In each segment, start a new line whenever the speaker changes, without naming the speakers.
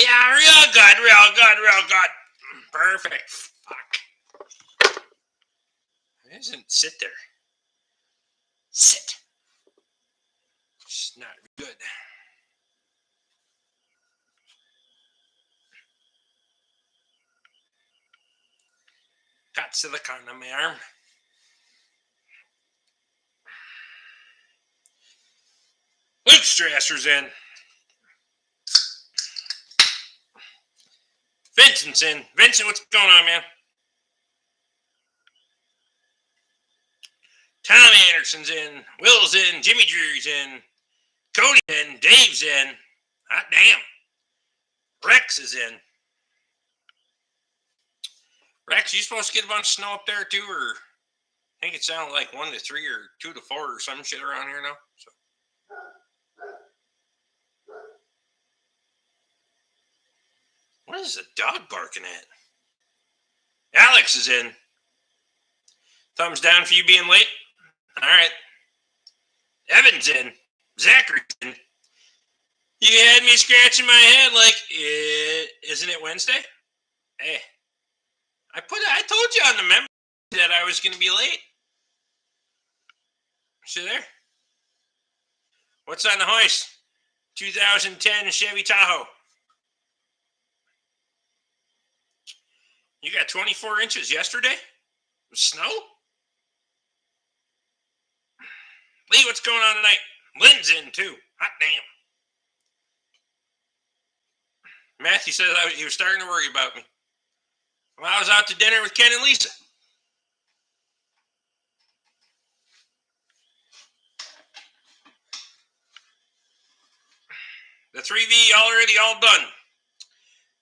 yeah, real good, real good, real good. Perfect. Fuck. It doesn't sit there. Sit. It's not good. Got silicone on my arm. Luke Strasser's in. Vincent's in. Vincent, what's going on, man? Tom Anderson's in. Will's in. Jimmy Drew's in. Cody's in. Dave's in. Hot damn. Rex is in. Rex, you supposed to get a bunch of snow up there too, or I think it sounded like 1 to 3 or 2 to 4 or some shit around here now. So. What is the dog barking at? Alex is in. Thumbs down for you being late. All right. Evan's in. Zachary's in. You had me scratching my head like, isn't it Wednesday? Hey, I told you on the memo that I was going to be late. See there? What's on the hoist? 2010 Chevy Tahoe. You got 24 inches yesterday? Snow? Lee, what's going on tonight? Lynn's in too. Hot damn. Matthew says he was starting to worry about me. Well, I was out to dinner with Ken and Lisa. The 3V already all done.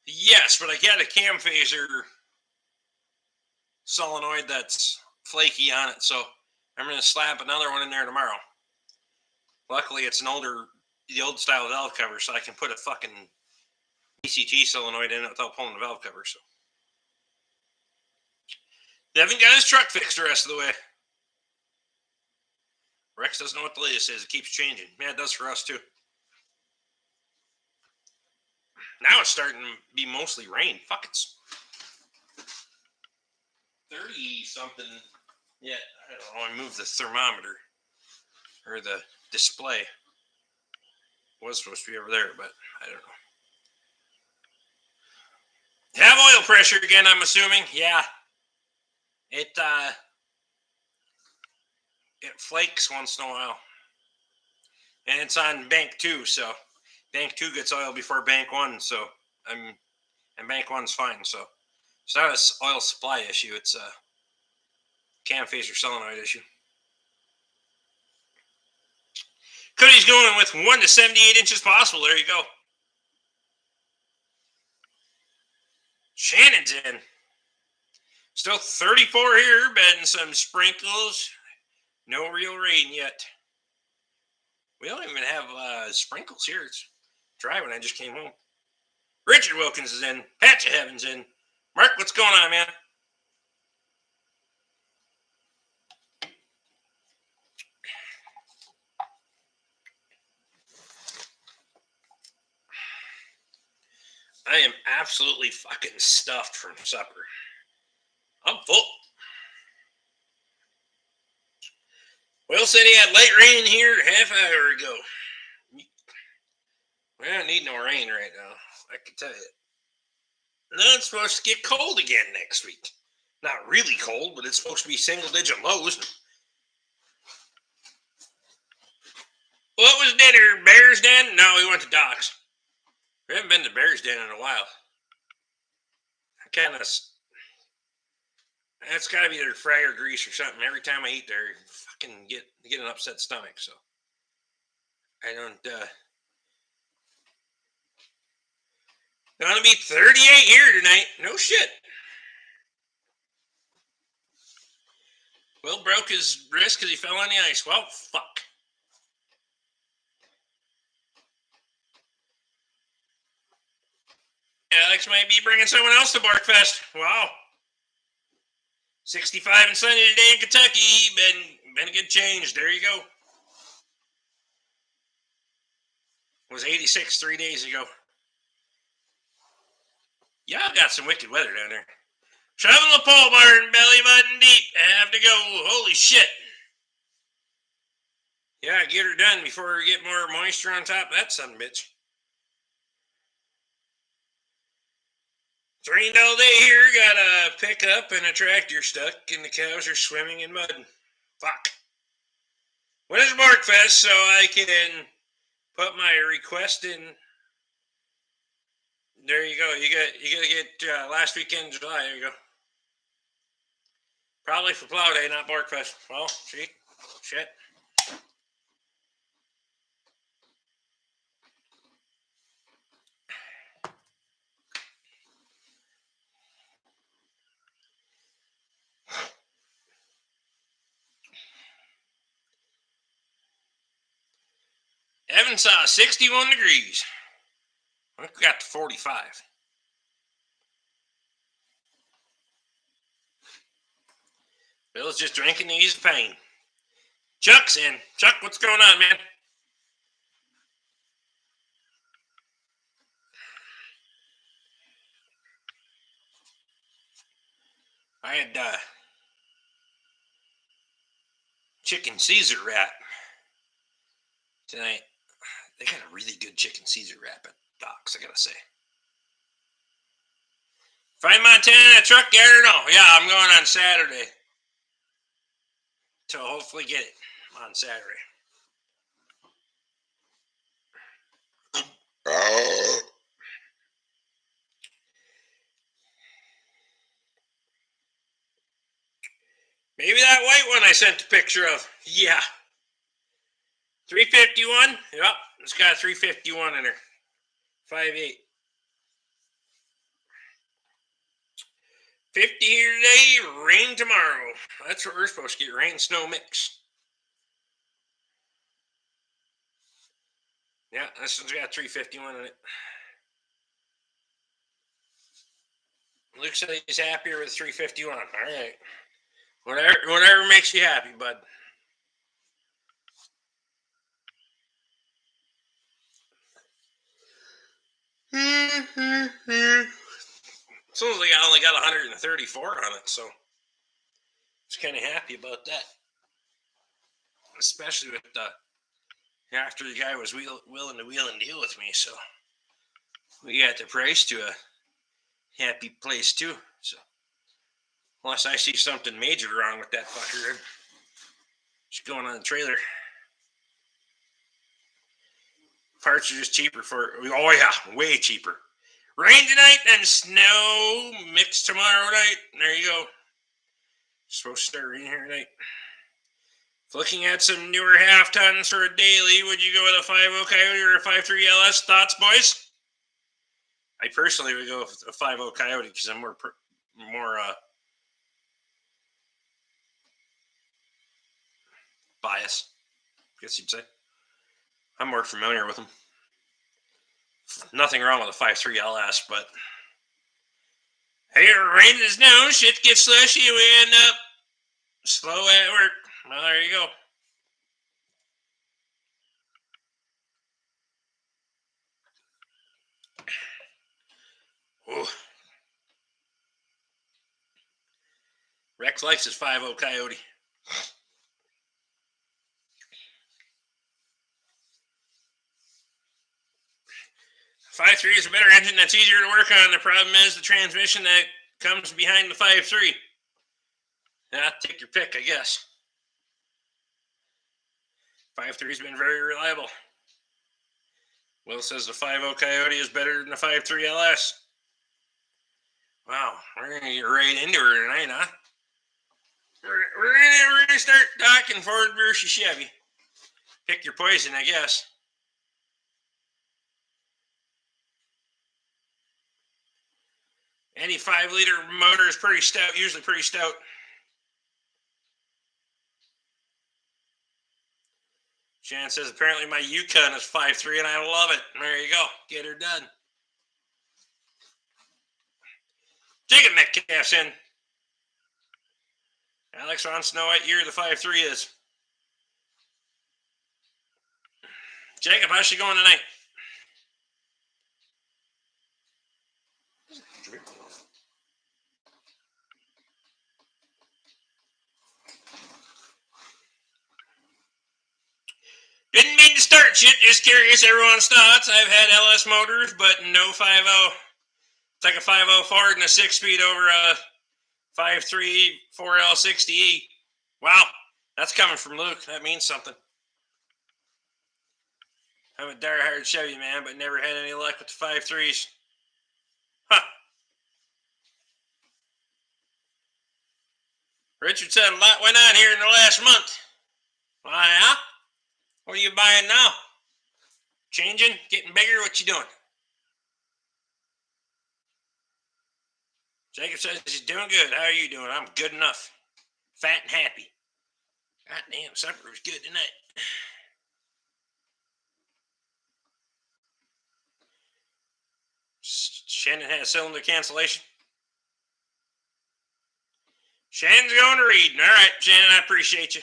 Yes, but I got a cam phaser solenoid that's flaky on it, so I'm going to slap another one in there tomorrow. Luckily, it's the old style valve cover, so I can put a fucking ECT solenoid in it without pulling the valve cover. So Devin got his truck fixed the rest of the way. Rex doesn't know what the latest is. It keeps changing. Yeah, it does for us too. Now it's starting to be mostly rain. Fuck, it's 30-something. Yeah, I don't know. I moved the thermometer. Or the display. It was supposed to be over there, but I don't know. Have oil pressure again, I'm assuming. Yeah. It flakes once in a while. And it's on bank 2, so bank 2 gets oil before bank 1, so and bank 1's fine, so it's not an oil supply issue, it's a cam phaser solenoid issue. Cody's going with 1 to 78 inches possible. There you go. Shannon's in. Still 34 here, betting some sprinkles. No real rain yet. We don't even have sprinkles here. It's dry when I just came home. Richard Wilkins is in. Patch of Heaven's in. Mark, what's going on, man? I am absolutely fucking stuffed from supper. I'm full. Will said he had light rain here half hour ago. We don't need no rain right now, I can tell you. And then it's supposed to get cold again next week. Not really cold, but it's supposed to be single-digit lows. What was dinner? Bear's Den? No, we went to Doc's. We haven't been to Bear's Den in a while. That's got to be their fryer grease or something. Every time I eat there, I fucking get an upset stomach. So I don't. Gonna be 38 here tonight. No shit. Will broke his wrist because he fell on the ice. Well, fuck. Alex might be bringing someone else to Barkfest. Wow. 65 and sunny today in Kentucky. Been a good change. There you go. It was 86 3 days ago. Y'all got some wicked weather down there. Shovel the pole barn, belly button deep. I have to go. Holy shit. Yeah, get her done before we get more moisture on top of that son of a bitch. It's rained all day here. Got a pickup and a tractor stuck, and the cows are swimming in mud. Fuck. When is Borkfest so I can put my request in? There you go. You gotta get last weekend in July. There you go. Probably for Plow Day, not Borkfest. Well, see, shit. Evan saw 61 degrees. We got to 45. Bill's just drinking to ease the pain. Chuck's in. Chuck, what's going on, man? I had chicken Caesar wrap tonight. They got a really good chicken Caesar wrap at Doc's, I gotta say. Find Montana truck yard or no? Yeah, I'm going on Saturday. To hopefully get it on Saturday. Maybe that white one I sent a picture of. Yeah. 351? Yep. It's got a 351 in her. 5.8. 50 here today, rain tomorrow. That's what we're supposed to get, rain, snow mix. Yeah, this one's got 351 in it. Luke said he's happier with 351. All right. Whatever makes you happy, bud. Sounds like I only got 134 on it, so I was kind of happy about that. Especially with after the guy was willing to wheel and deal with me, so we got the price to a happy place too. So unless I see something major wrong with that fucker, it's going on the trailer. Parts are just cheaper for. Oh yeah, way cheaper. Rain tonight and snow mix tomorrow night. There you go. Supposed to start raining here tonight. Looking at some newer half tons for a daily, would you go with a 5.0 Coyote or a 5.3 LS? Thoughts, boys? I personally would go with a 5.0 Coyote because I'm more biased, I guess you'd say. I'm more familiar with them. Nothing wrong with a 5.3 LS, but hey, rain and snow, shit gets slushy, we end up slow at work. Well, there you go. Ooh. Rex likes his 5.0 Coyote. Five three is a better engine that's easier to work on. The problem is the transmission that comes behind the 5.3. Yeah, take your pick, I guess. 5.3's been very reliable. Will says the 5.0 Coyote is better than the 5.3 LS. Wow, we're going to get right into her tonight, huh? We're going to start talking Ford versus Chevy. Pick your poison, I guess. Any 5-liter motor is pretty stout, usually pretty stout. Shannon says, apparently my Yukon is 5.3 and I love it. There you go. Get her done. Jacob Metcalf's in. Alex wants to know what year the 5.3 is. Jacob, how's she going tonight? start shit. Just curious, everyone's thoughts. I've had LS motors, but no 5.0. It's like a 5.0 Ford and a 6-speed over a 5.3 4L60E. Wow, that's coming from Luke. That means something. I'm a diehard Chevy man, but never had any luck with the 5.3s. Huh. Richard said a lot went on here in the last month. Why, yeah? What are you buying now? Changing? Getting bigger? What you doing? Jacob says he's doing good. How are you doing? I'm good enough. Fat and happy. God damn, supper was good tonight. Shannon has cylinder cancellation. Shannon's going to read. All right, Shannon, I appreciate you.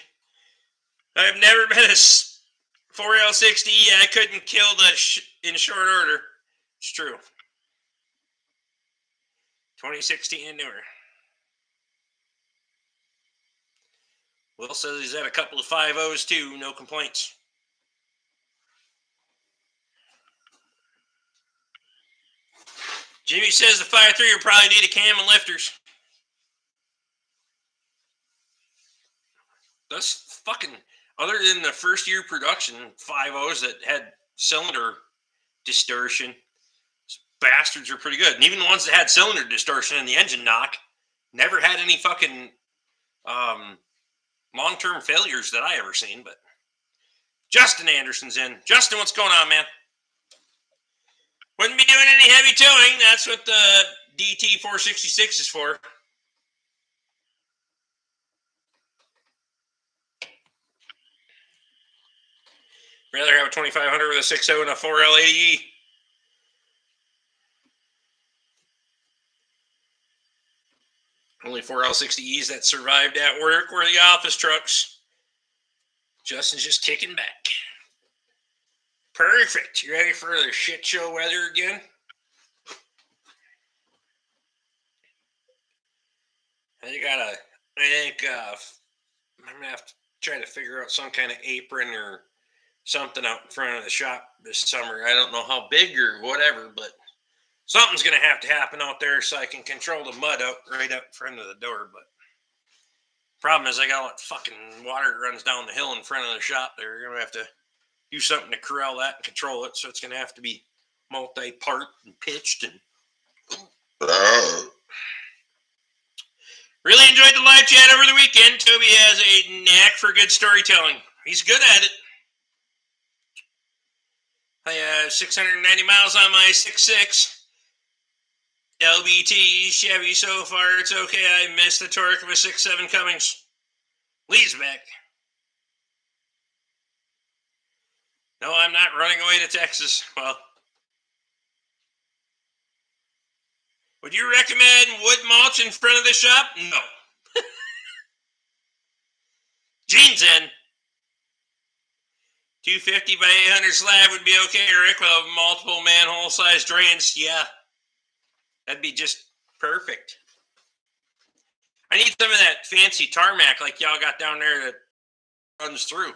I've never been a 4L60E. I couldn't kill in short order. It's true. 2016 and newer. Will says he's had a couple of 5.0s too. No complaints. Jimmy says the 5.3 will probably need a cam and lifters. That's fucking, other than the first year production 5.0s that had cylinder distortion, bastards are pretty good. And even the ones that had cylinder distortion and the engine knock never had any fucking long-term failures that I ever seen. But Justin Anderson's in. Justin, what's going on, man? Wouldn't be doing any heavy towing. That's what the DT466 is for. Rather have a 2500 with a 6.0 and a 4L80E. Only 4L60Es that survived at work were the office trucks. Justin's just kicking back. Perfect. You ready for the shit show weather again? I think I'm going to have to try to figure out some kind of apron or something out in front of the shop this summer. I don't know how big or whatever, but something's going to happen out there so I can control the mud right out in front of the door. But problem is I got all that fucking water that runs down the hill in front of the shop there. You're going to have to do something to corral that and control it. So it's going to have to be multi-part and pitched. And really enjoyed the live chat over the weekend. Toby has a knack for good storytelling. He's good at it. I have 690 miles on my 6.6 LBT Chevy so far. It's okay. I missed the torque of a 6.7 Cummins. Lee's back. No, I'm not running away to Texas. Well, would you recommend wood mulch in front of the shop? No. Gene's in. 250 by 800 slab would be okay, Rick, with multiple manhole-sized drains. Yeah. That'd be just perfect. I need some of that fancy tarmac like y'all got down there that runs through.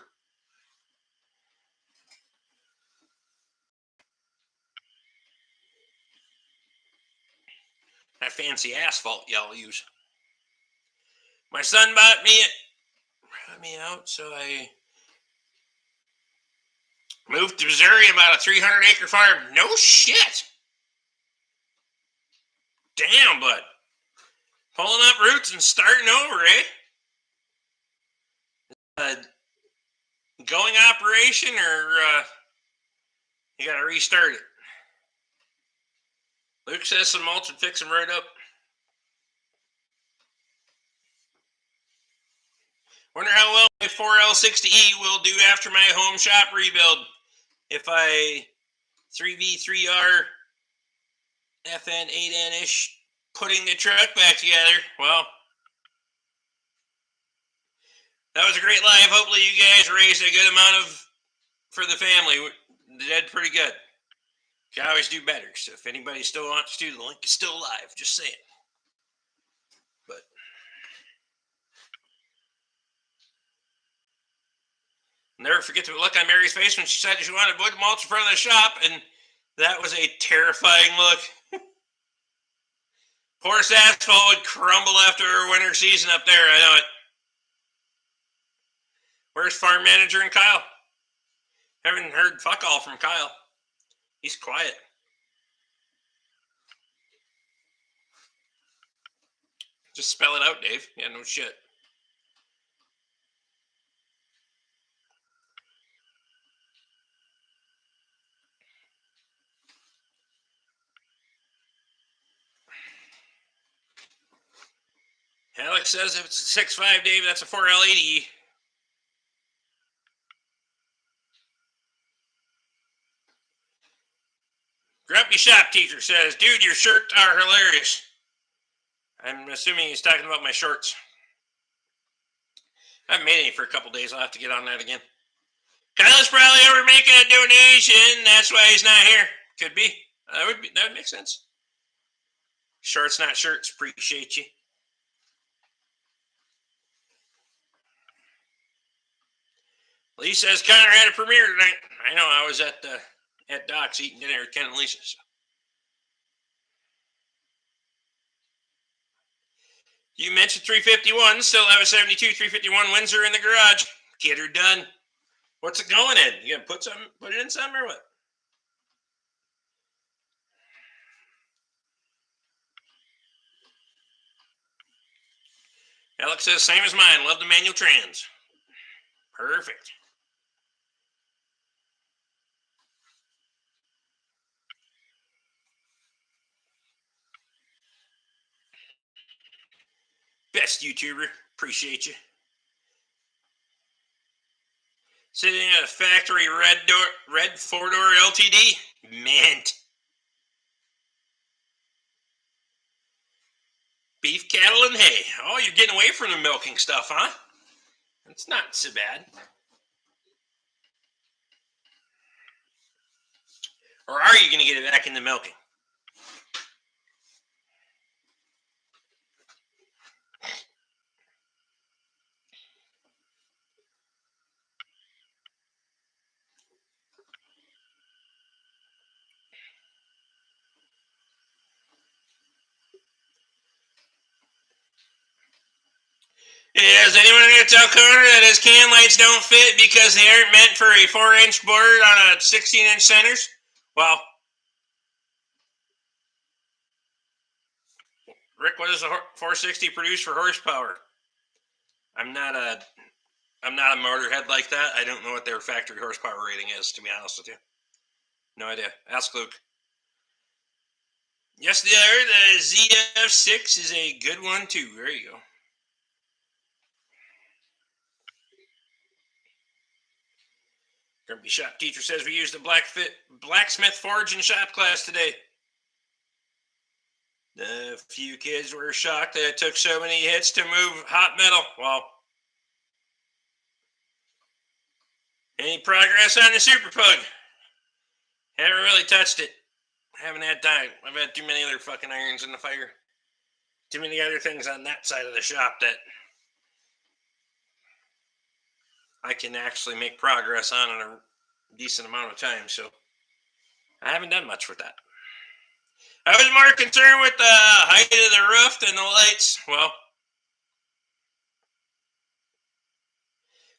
That fancy asphalt y'all use. My son bought me out, so I moved to Missouri, about a 300-acre farm. No shit. Damn, bud. Pulling up roots and starting over, eh? Going operation, or you got to restart it? Luke says some mulch would fix them right up. Wonder how well my 4L60E will do after my home shop rebuild. If I 3V3R FN 8N-ish putting the truck back together. Well, that was a great live. Hopefully you guys raised a good amount for the family. They did pretty good. You can always do better. So if anybody still wants to, the link is still live. Just saying. But Never forget the look on Mary's face when she said she wanted wood mulch in front of the shop, and that was a terrifying look. Porous asphalt would crumble after a winter season up there. I know it. Where's farm manager and Kyle? Haven't heard fuck all from Kyle. He's quiet. Just spell it out, Dave. Yeah, no shit. Alex says if it's a 6.5, Dave, that's a 4L80. Grumpy Shop Teacher says, dude, your shirts are hilarious. I'm assuming he's talking about my shorts. I haven't made any for a couple days. I'll have to get on that again. Kyle's probably over making a donation. That's why he's not here. Could be. That would make sense. Shorts, not shirts. Appreciate you. Lee says Connor had a premiere tonight. I know. I was at Doc's eating dinner with Ken and Lisa. So. You mentioned 351. Still have a 72 351 Windsor in the garage. Kid her done. What's it going in? You gonna put it in some or what? Alex says same as mine. Love the manual trans. Perfect. Best YouTuber. Appreciate you. Sitting in a factory red 4-door LTD. Mint. Beef, cattle, and hay. Oh, you're getting away from the milking stuff, huh? It's not so bad. Or are you going to get it back into milking? Is anyone going to tell Connor that his can lights don't fit because they aren't meant for a 4-inch board on a 16-inch centers? Well, Rick, what does a 460 produce for horsepower? I'm not a motorhead like that. I don't know what their factory horsepower rating is, to be honest with you. No idea. Ask Luke. Yes, the ZF6 is a good one too. There you go. Grumpy Shop Teacher says we used a blacksmith forge in shop class today. A few kids were shocked that it took so many hits to move hot metal. Well, any progress on the Super Pug? Haven't really touched it. Haven't had time. I've had too many other fucking irons in the fire. Too many other things on that side of the shop that I can actually make progress on in a decent amount of time. So I haven't done much with that. I was more concerned with the height of the roof than the lights. Well,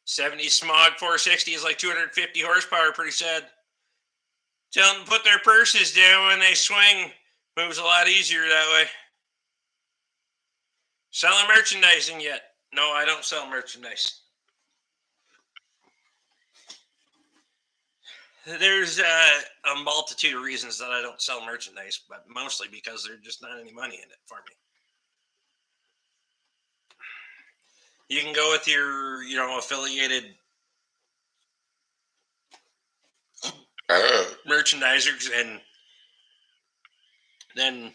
70 smog 460 is like 250 horsepower. Pretty sad. Tell them to put their purses down when they swing. Moves a lot easier that way. Selling merchandising yet? No, I don't sell merchandise. There's a multitude of reasons that I don't sell merchandise, but mostly because there's just not any money in it for me. You can go with your, affiliated merchandisers, and then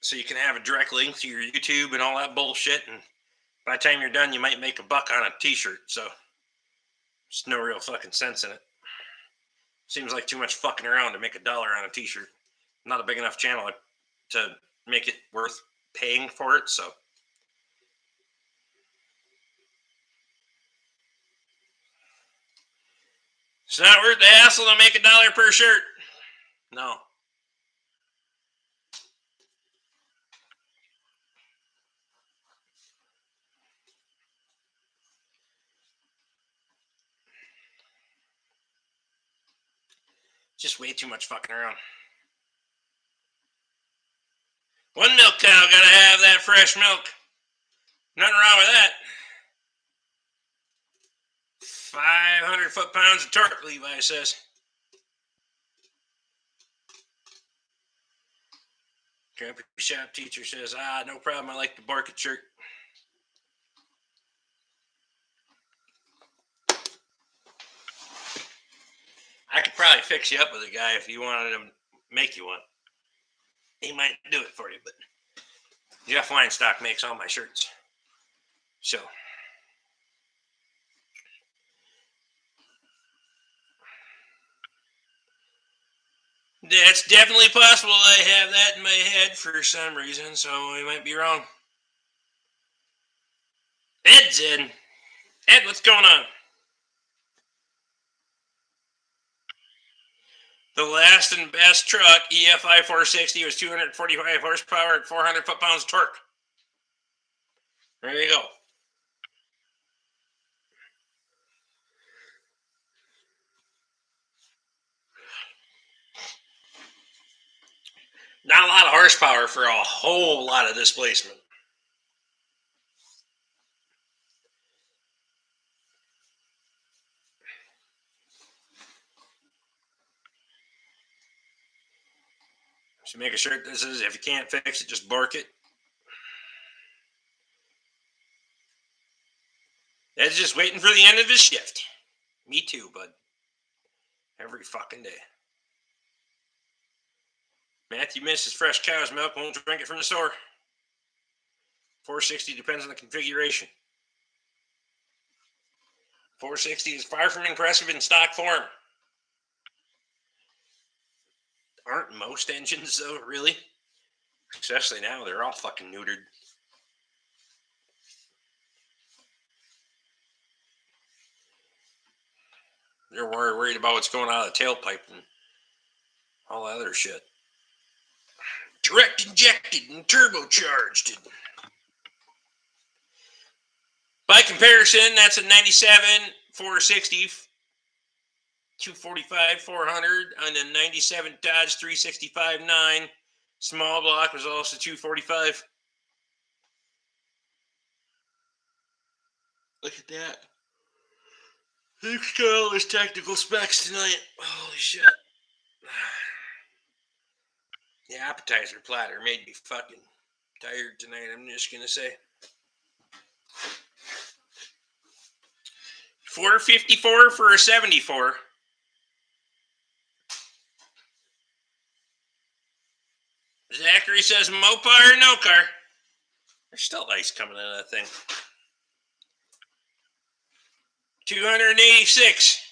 so you can have a direct link to your YouTube and all that bullshit, and by the time you're done, you might make $1 on a t-shirt, so there's no real fucking sense in it. Seems like too much fucking around to make $1 on a t-shirt. Not a big enough channel to make it worth paying for it, so. It's not worth the hassle to make $1 per shirt. No. Just way too much fucking around. One milk cow gotta have that fresh milk. Nothing wrong with that. 500 foot-pounds of torque, Levi says. Crappy shop teacher says, no problem. I like the Barkett shirt. I could probably fix you up with a guy if you wanted him to make you one. He might do it for you, but Jeff Weinstock makes all my shirts. So. That's definitely possible. I have that in my head for some reason, so I might be wrong. Ed's in. Ed, what's going on? The last and best truck, EFI 460, was 245 horsepower and 400 foot-pounds of torque. There you go. Not a lot of horsepower for a whole lot of displacement. So make a shirt that says, if you can't fix it, just bark it. Ed's just waiting for the end of his shift. Me too, bud. Every fucking day. Matthew misses fresh cow's milk, won't drink it from the store. 460 depends on the configuration. 460 is far from impressive in stock form. Aren't most engines, though, really? Especially now, they're all fucking neutered. They're worried about what's going on in the tailpipe and all that other shit. Direct injected and turbocharged. By comparison, that's a 97 460, 245 400, and a 97 Dodge 365 9. Small block was also 245. Look at that. Luke's got all his technical specs tonight. Holy shit. The appetizer platter made me fucking tired tonight, I'm just going to say. 454 for a 74. Zachary says, Mopar or no car? There's still ice coming out of that thing. 286.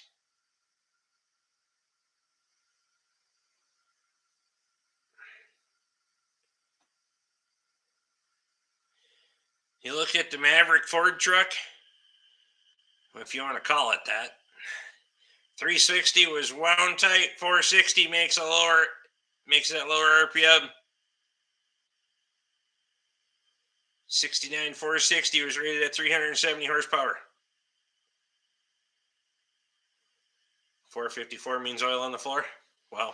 You look at the Maverick Ford truck, if you want to call it that. 360 was wound tight. 460 makes that lower RPM. 69 460 was rated at 370 horsepower. 454 means oil on the floor. Wow.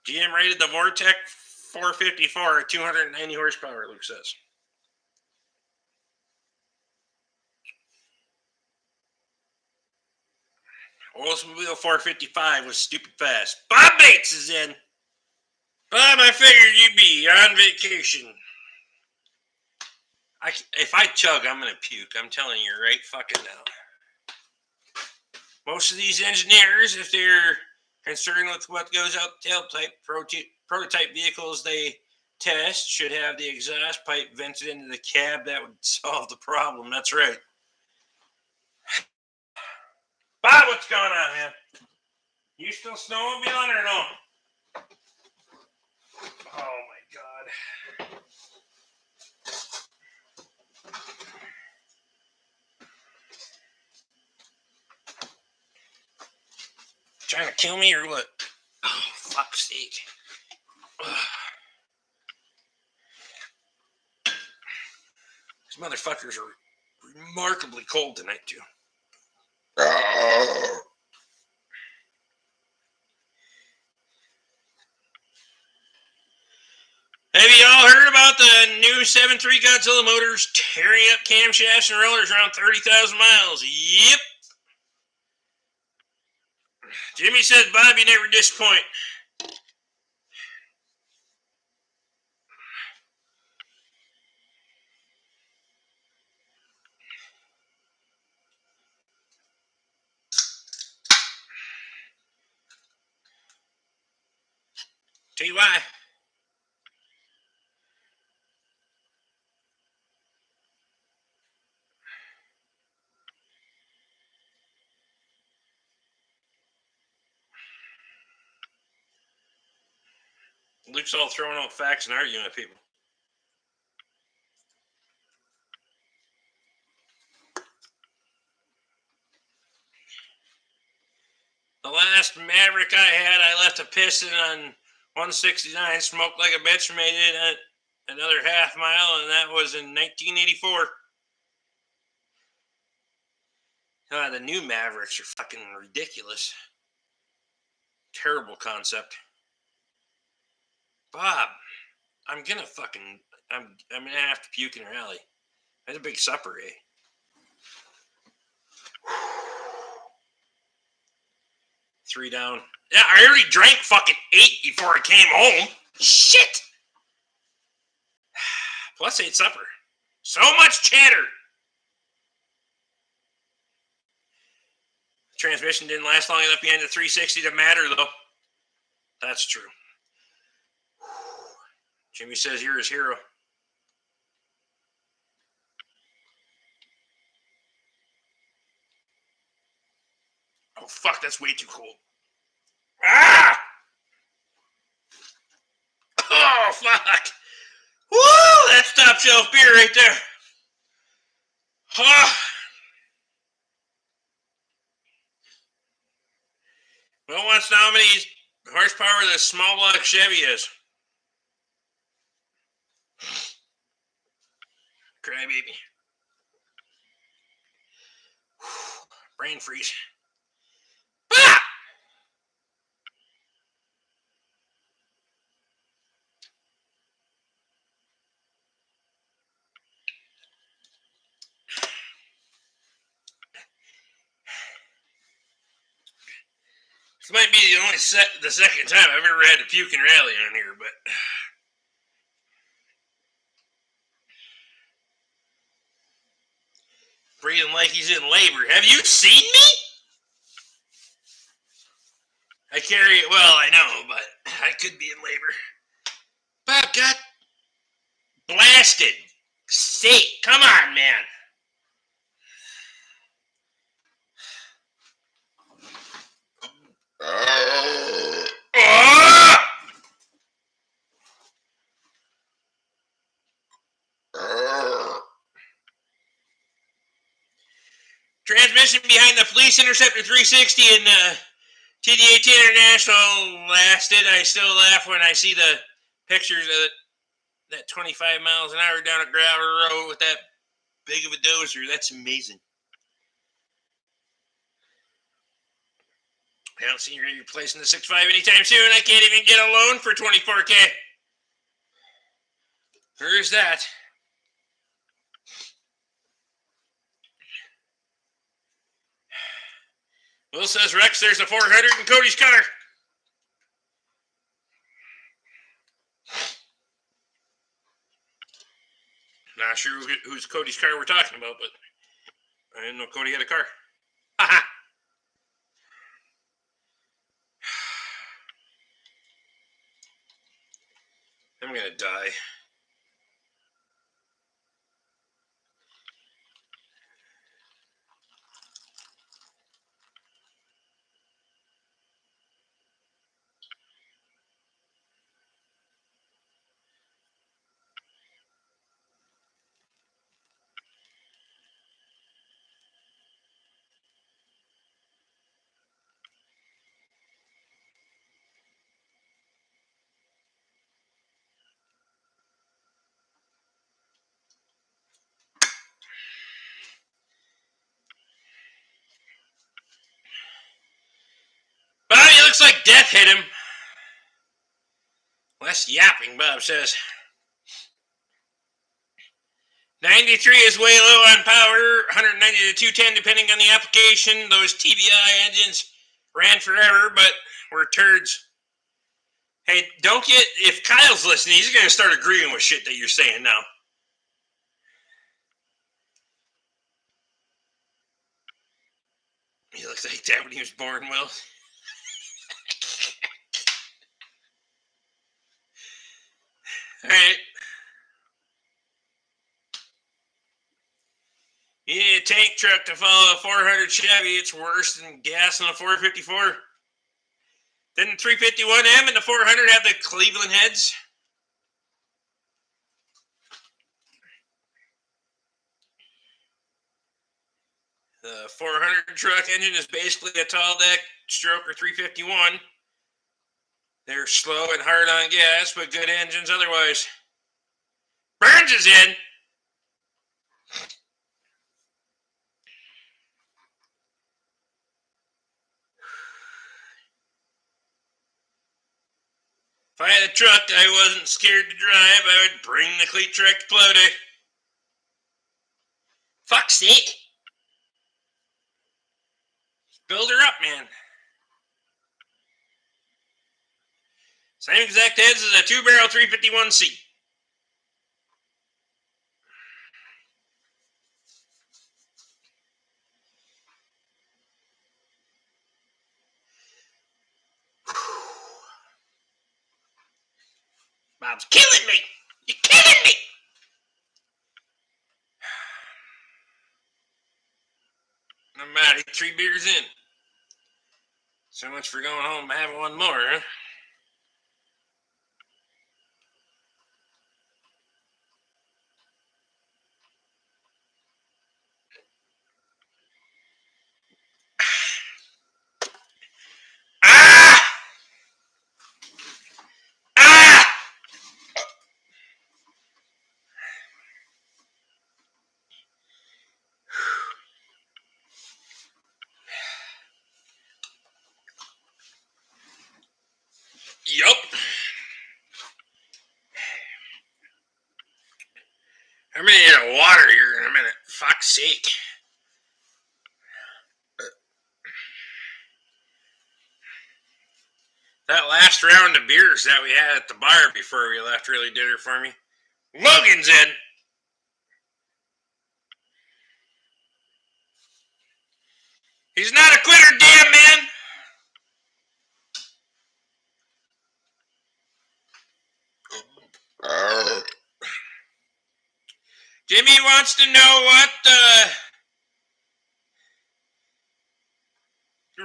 GM rated the Vortec 454 at 290 horsepower, Luke says. Oldsmobile 455 was stupid fast. Bob Bates is in. Bob, I figured you'd be on vacation. If I chug, I'm going to puke. I'm telling you right fucking now. Most of these engineers, if they're concerned with what goes out the tailpipe, prototype vehicles they test should have the exhaust pipe vented into the cab. That would solve the problem. That's right. Bob, what's going on, man? You still snowmobiling or no? Oh, my God. Trying to kill me or what? Oh, fuck's sake. These motherfuckers are remarkably cold tonight, too. Have you all heard about the new 7.3 Godzilla motors tearing up camshafts and rollers around 30,000 miles? Yep. Jimmy says, Bob, you never disappoint. Tell you why. Luke's all throwing out facts and arguing with people. The last Maverick I had, I left a piston on 169, smoked like a bitch, made it another half mile, and that was in 1984. The new Mavericks are fucking ridiculous. Terrible concept. Bob, I'm gonna have to puke in her alley. I had a big supper, eh? Three down. Yeah, I already drank fucking 8 before I came home. Shit! Plus 8 supper. So much chatter. Transmission didn't last long enough behind the 360 to matter, though. That's true. Jimmy says you're his hero. Oh, fuck, that's way too cold. Ah! Oh, fuck. Woo! That's top shelf beer right there. Oh. Well, wants to know how many horsepower the small block Chevy is. Crybaby. Brain freeze. Ah! This might be the second time I've ever had to puke and rally on here, but breathing like he's in labor. Have you seen me? I carry it well, I know, but I could be in labor. Bob got blasted. Sake, come on, man. Transmission behind the Police Interceptor 360 in TD18 International lasted. I still laugh when I see the pictures of that 25 miles an hour down a gravel road with that big of a dozer. That's amazing. I don't see you're going to be replacing the 6.5 anytime soon. I can't even get a loan for $24K. Where's that? Will says, Rex, there's a 400 in Cody's car. Not sure whose Cody's car we're talking about, but I didn't know Cody had a car. Haha. I'm going to die. hit him. Less yapping, Bob says. 93 is way low on power, 190 to 210 depending on the application. Those TBI engines ran forever, but were turds. Hey, don't get, if Kyle's listening, he's going to start agreeing with shit that you're saying now. He looks like that when he was born, Will. All right. You need a tank truck to follow a 400 Chevy. It's worse than gas on a 454. Didn't 351M and the 400 have the Cleveland heads? The 400 truck engine is basically a tall deck stroker 351. They're slow and hard on gas, but good engines otherwise. Burns is in. If I had a truck I wasn't scared to drive, I would bring the cleat truck to plow day. Fuck's sake. Build her up, man. Same exact heads as a 2-barrel 351C. Bob's killing me. You're killing me. I'm out 3 beers in. So much for going home and having one more, huh? Ah! Ah! Yup. I'm gonna need a water here in a minute. Fuck's sake. That last round of beers that we had at the bar before we left really did her for me. Logan's in. He's not a quitter, damn man. Jimmy wants to know what the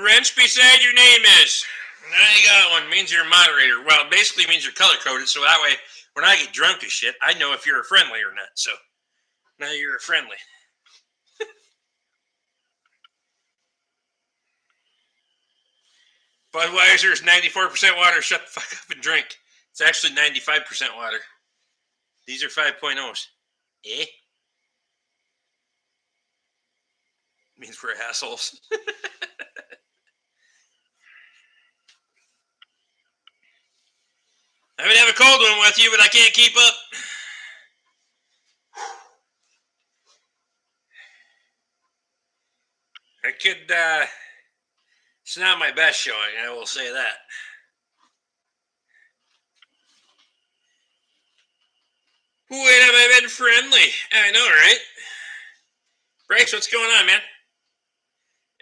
wrench beside your name is. Now you got one. Means you're a moderator. Well, it basically means you're color-coded, so that way when I get drunk as shit, I know if you're a friendly or not. So now you're a friendly. Budweiser's 94% water. Shut the fuck up and drink. It's actually 95% water. These are 5.0s. Eh? Means we're assholes. I would have a cold one with you, but I can't keep up. I could, it's not my best showing, I will say that. Wait, have I been friendly? I know, right? Brakes, what's going on, man?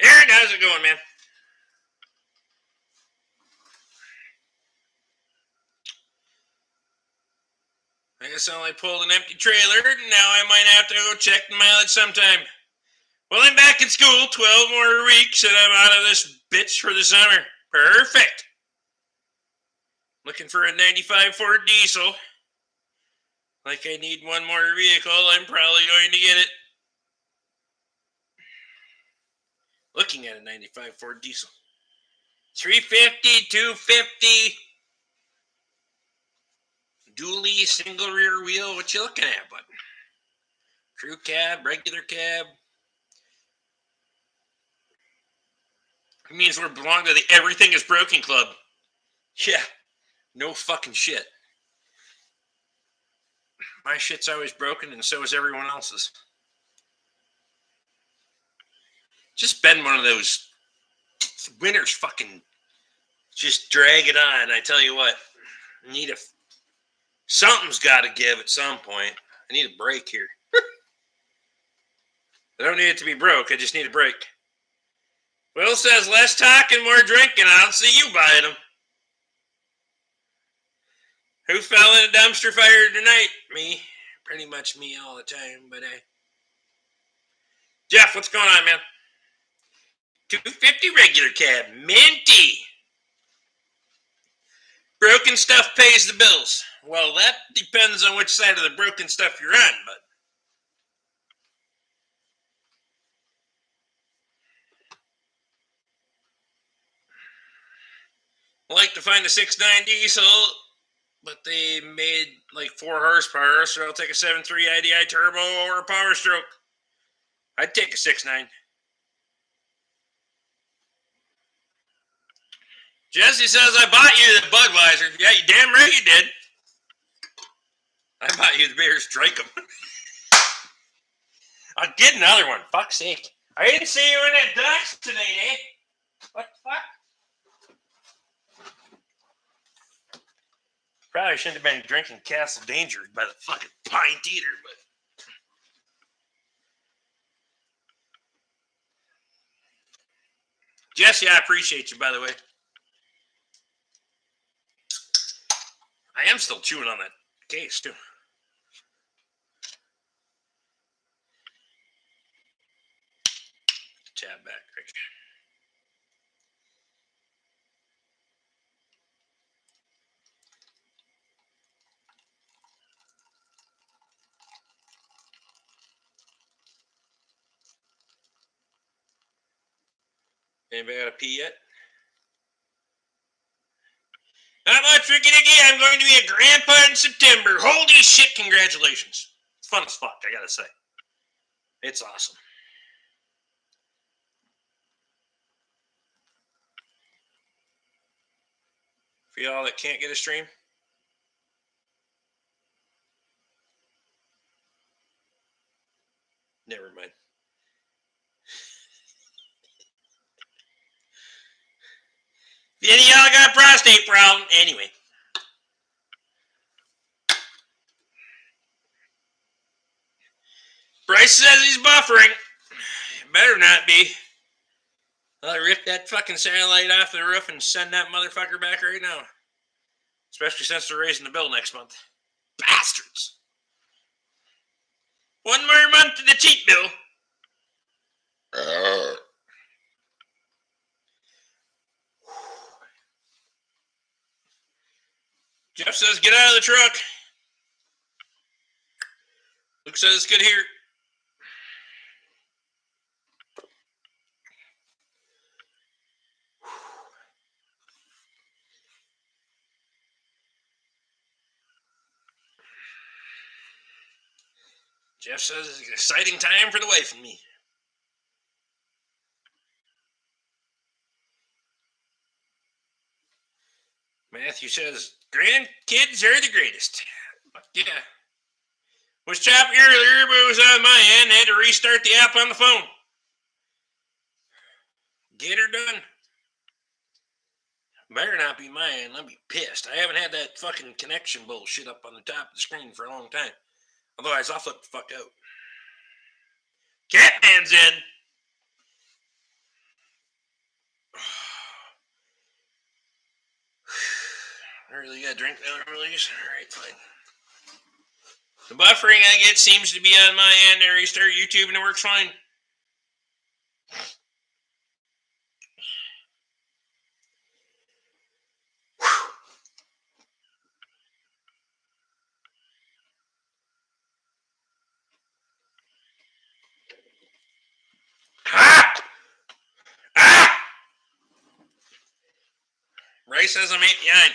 Aaron, how's it going, man? I guess I only pulled an empty trailer. Now I might have to go check the mileage sometime. Well, I'm back in school, 12 more weeks, and I'm out of this bitch for the summer. Perfect. Looking for a 95 Ford diesel. Like I need one more vehicle, I'm probably going to get it. Looking at a 95 Ford diesel. 350, 250. Dually, single rear wheel. What you looking at, bud? Crew cab, regular cab. It means we belong to the Everything is Broken Club. Yeah, no fucking shit. My shit's always broken, and so is everyone else's. Just been one of those winters fucking just drag it on. I tell you what, something's got to give at some point. I need a break here. I don't need it to be broke. I just need a break. Will says less talking, more drinking. I don't see you buying them. Who fell in a dumpster fire tonight? Me. Pretty much me all the time, but Jeff, what's going on, man? $250 regular cab. Minty. Broken stuff pays the bills. Well, that depends on which side of the broken stuff you're on, but I like to find a 6.9 diesel, but they made like 4 horsepower, so I'll take a 7.3 IDI turbo or a Power Stroke. I'd take a 6.9. Jesse says, I bought you the Budweiser. Yeah, you damn right you did. I bought you the beers. Drink them. I'll get another one. Fuck's sake. I didn't see you in that docks tonight, eh? What the fuck? Probably shouldn't have been drinking Castle Danger by the fucking pint either, but Jesse, I appreciate you, by the way. I am still chewing on that case, too. Tab back right. Anybody got a pee yet? Not much, Ricky Dicky. I'm going to be a grandpa in September. Holy shit, congratulations. It's fun as fuck, I gotta say. It's awesome. For y'all that can't get a stream, never mind. If any of y'all got a prostate problem, anyway. Bryce says he's buffering. It better not be. I'll rip that fucking satellite off the roof and send that motherfucker back right now. Especially since they're raising the bill next month. Bastards. One more month to the cheat bill. Jeff says, get out of the truck. Luke says it's good here. Jeff says it's an exciting time for the wife and me. Matthew says, grandkids are the greatest. Yeah. Was choppy earlier, but it was on my end. I had to restart the app on the phone. Get her done. Better not be my end. I'll be pissed. I haven't had that fucking connection bullshit up on the top of the screen for a long time. Otherwise, I'll flip the fuck out. Catman's in. I really gotta drink now, release. Alright, fine. The buffering I get seems to be on my end. I restart YouTube and it works fine. Ray says I'm 89.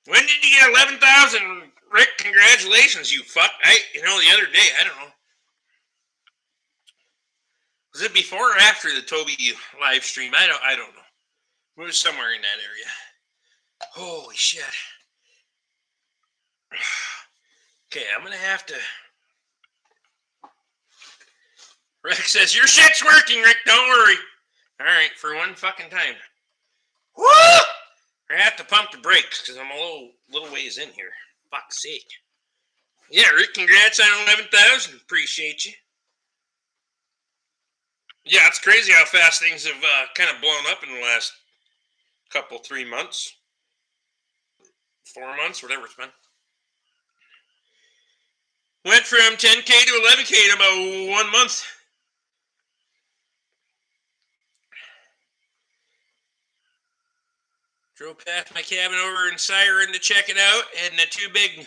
When did you get 11,000? Rick, congratulations, you fuck. The other day, I don't know. Was it before or after the Toby live stream? I don't know. It was somewhere in that area. Holy shit. Okay, I'm gonna have to. Rick says, your shit's working, Rick, don't worry. Alright, for one fucking time. Woo! I have to pump the brakes because I'm a little ways in here. Fuck's sake. Yeah, Rick, congrats on 11,000. Appreciate you. Yeah, it's crazy how fast things have kind of blown up in the last couple, 3 months. 4 months, whatever it's been. Went from 10K to 11K in about 1 month. Drove past my cabin over in Siren to check it out, and the two big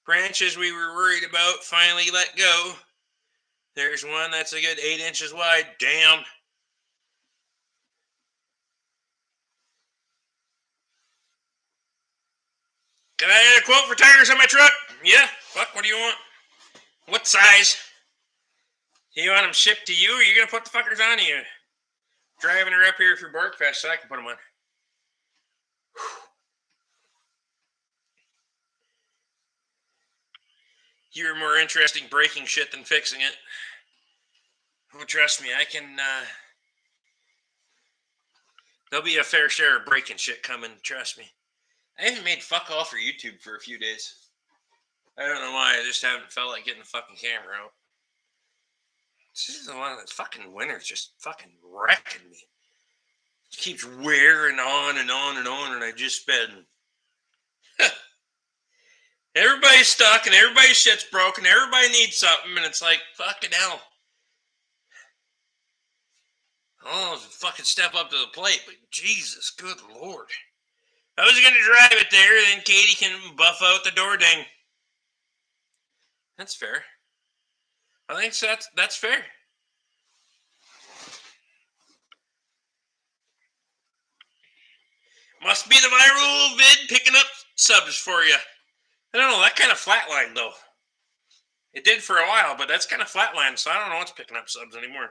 branches we were worried about finally let go. There's one that's a good 8 inches wide. Damn. Can I get a quote for tires on my truck? Yeah. Fuck, what do you want? What size? You want them shipped to you, or are you going to put the fuckers on you? Driving her up here for Barkfest so I can put them on. You're more interested in breaking shit than fixing it. Oh, trust me, I can, there'll be a fair share of breaking shit coming, trust me. I haven't made fuck all for YouTube for a few days. I don't know why, I just haven't felt like getting the fucking camera out. This is one of the fucking winters just fucking wrecking me. It keeps wearing on and on and on, and I just been... Everybody's stuck, and everybody's shit's broken, everybody needs something, and it's like, fucking hell. Oh, fucking step up to the plate, but Jesus, good Lord. I was going to drive it there, then Katie can buff out the door ding. That's fair. I think that's fair. Must be the viral vid picking up subs for you. I don't know, that kind of flatlined though. It did for a while, but that's kind of flatlined, so I don't know what's picking up subs anymore.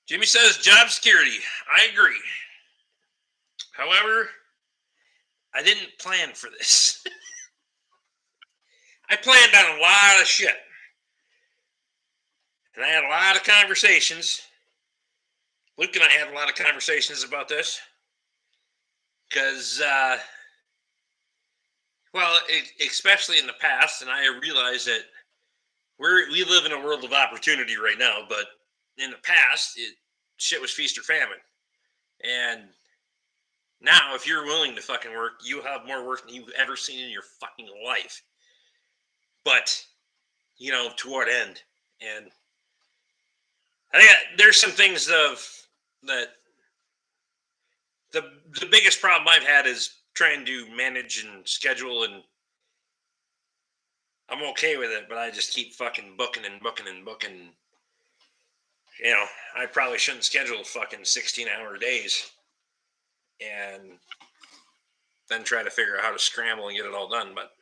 Jimmy says job security. I agree. However, I didn't plan for this. I planned on a lot of shit. And I had a lot of conversations. Luke and I had a lot of conversations about this. Because, especially in the past, and I realize that we live in a world of opportunity right now, but in the past, shit was feast or famine. And now, if you're willing to fucking work, you have more work than you've ever seen in your fucking life. But, to what end? And I think there's some things that the biggest problem I've had is trying to manage and schedule, and I'm okay with it, but I just keep fucking booking and booking and booking. I probably shouldn't schedule fucking 16-hour days and then try to figure out how to scramble and get it all done, but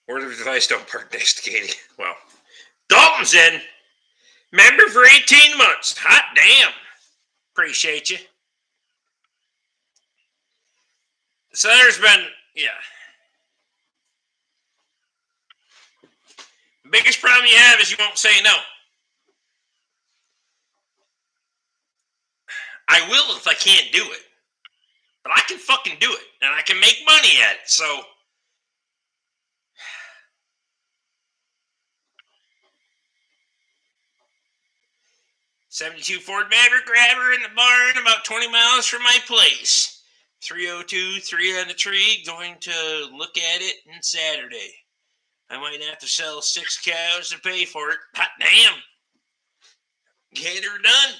word of advice, don't park next to Katie. Well, Dalton's in. Member for 18 months. Hot damn. Appreciate you. So there's been, The biggest problem you have is you won't say no. I will if I can't do it. But I can fucking do it. And I can make money at it. So... '72 Ford Maverick grabber in the barn about 20 miles from my place. 302, 3 on the tree, going to look at it on Saturday. I might have to sell 6 cows to pay for it. Hot damn. Get her done.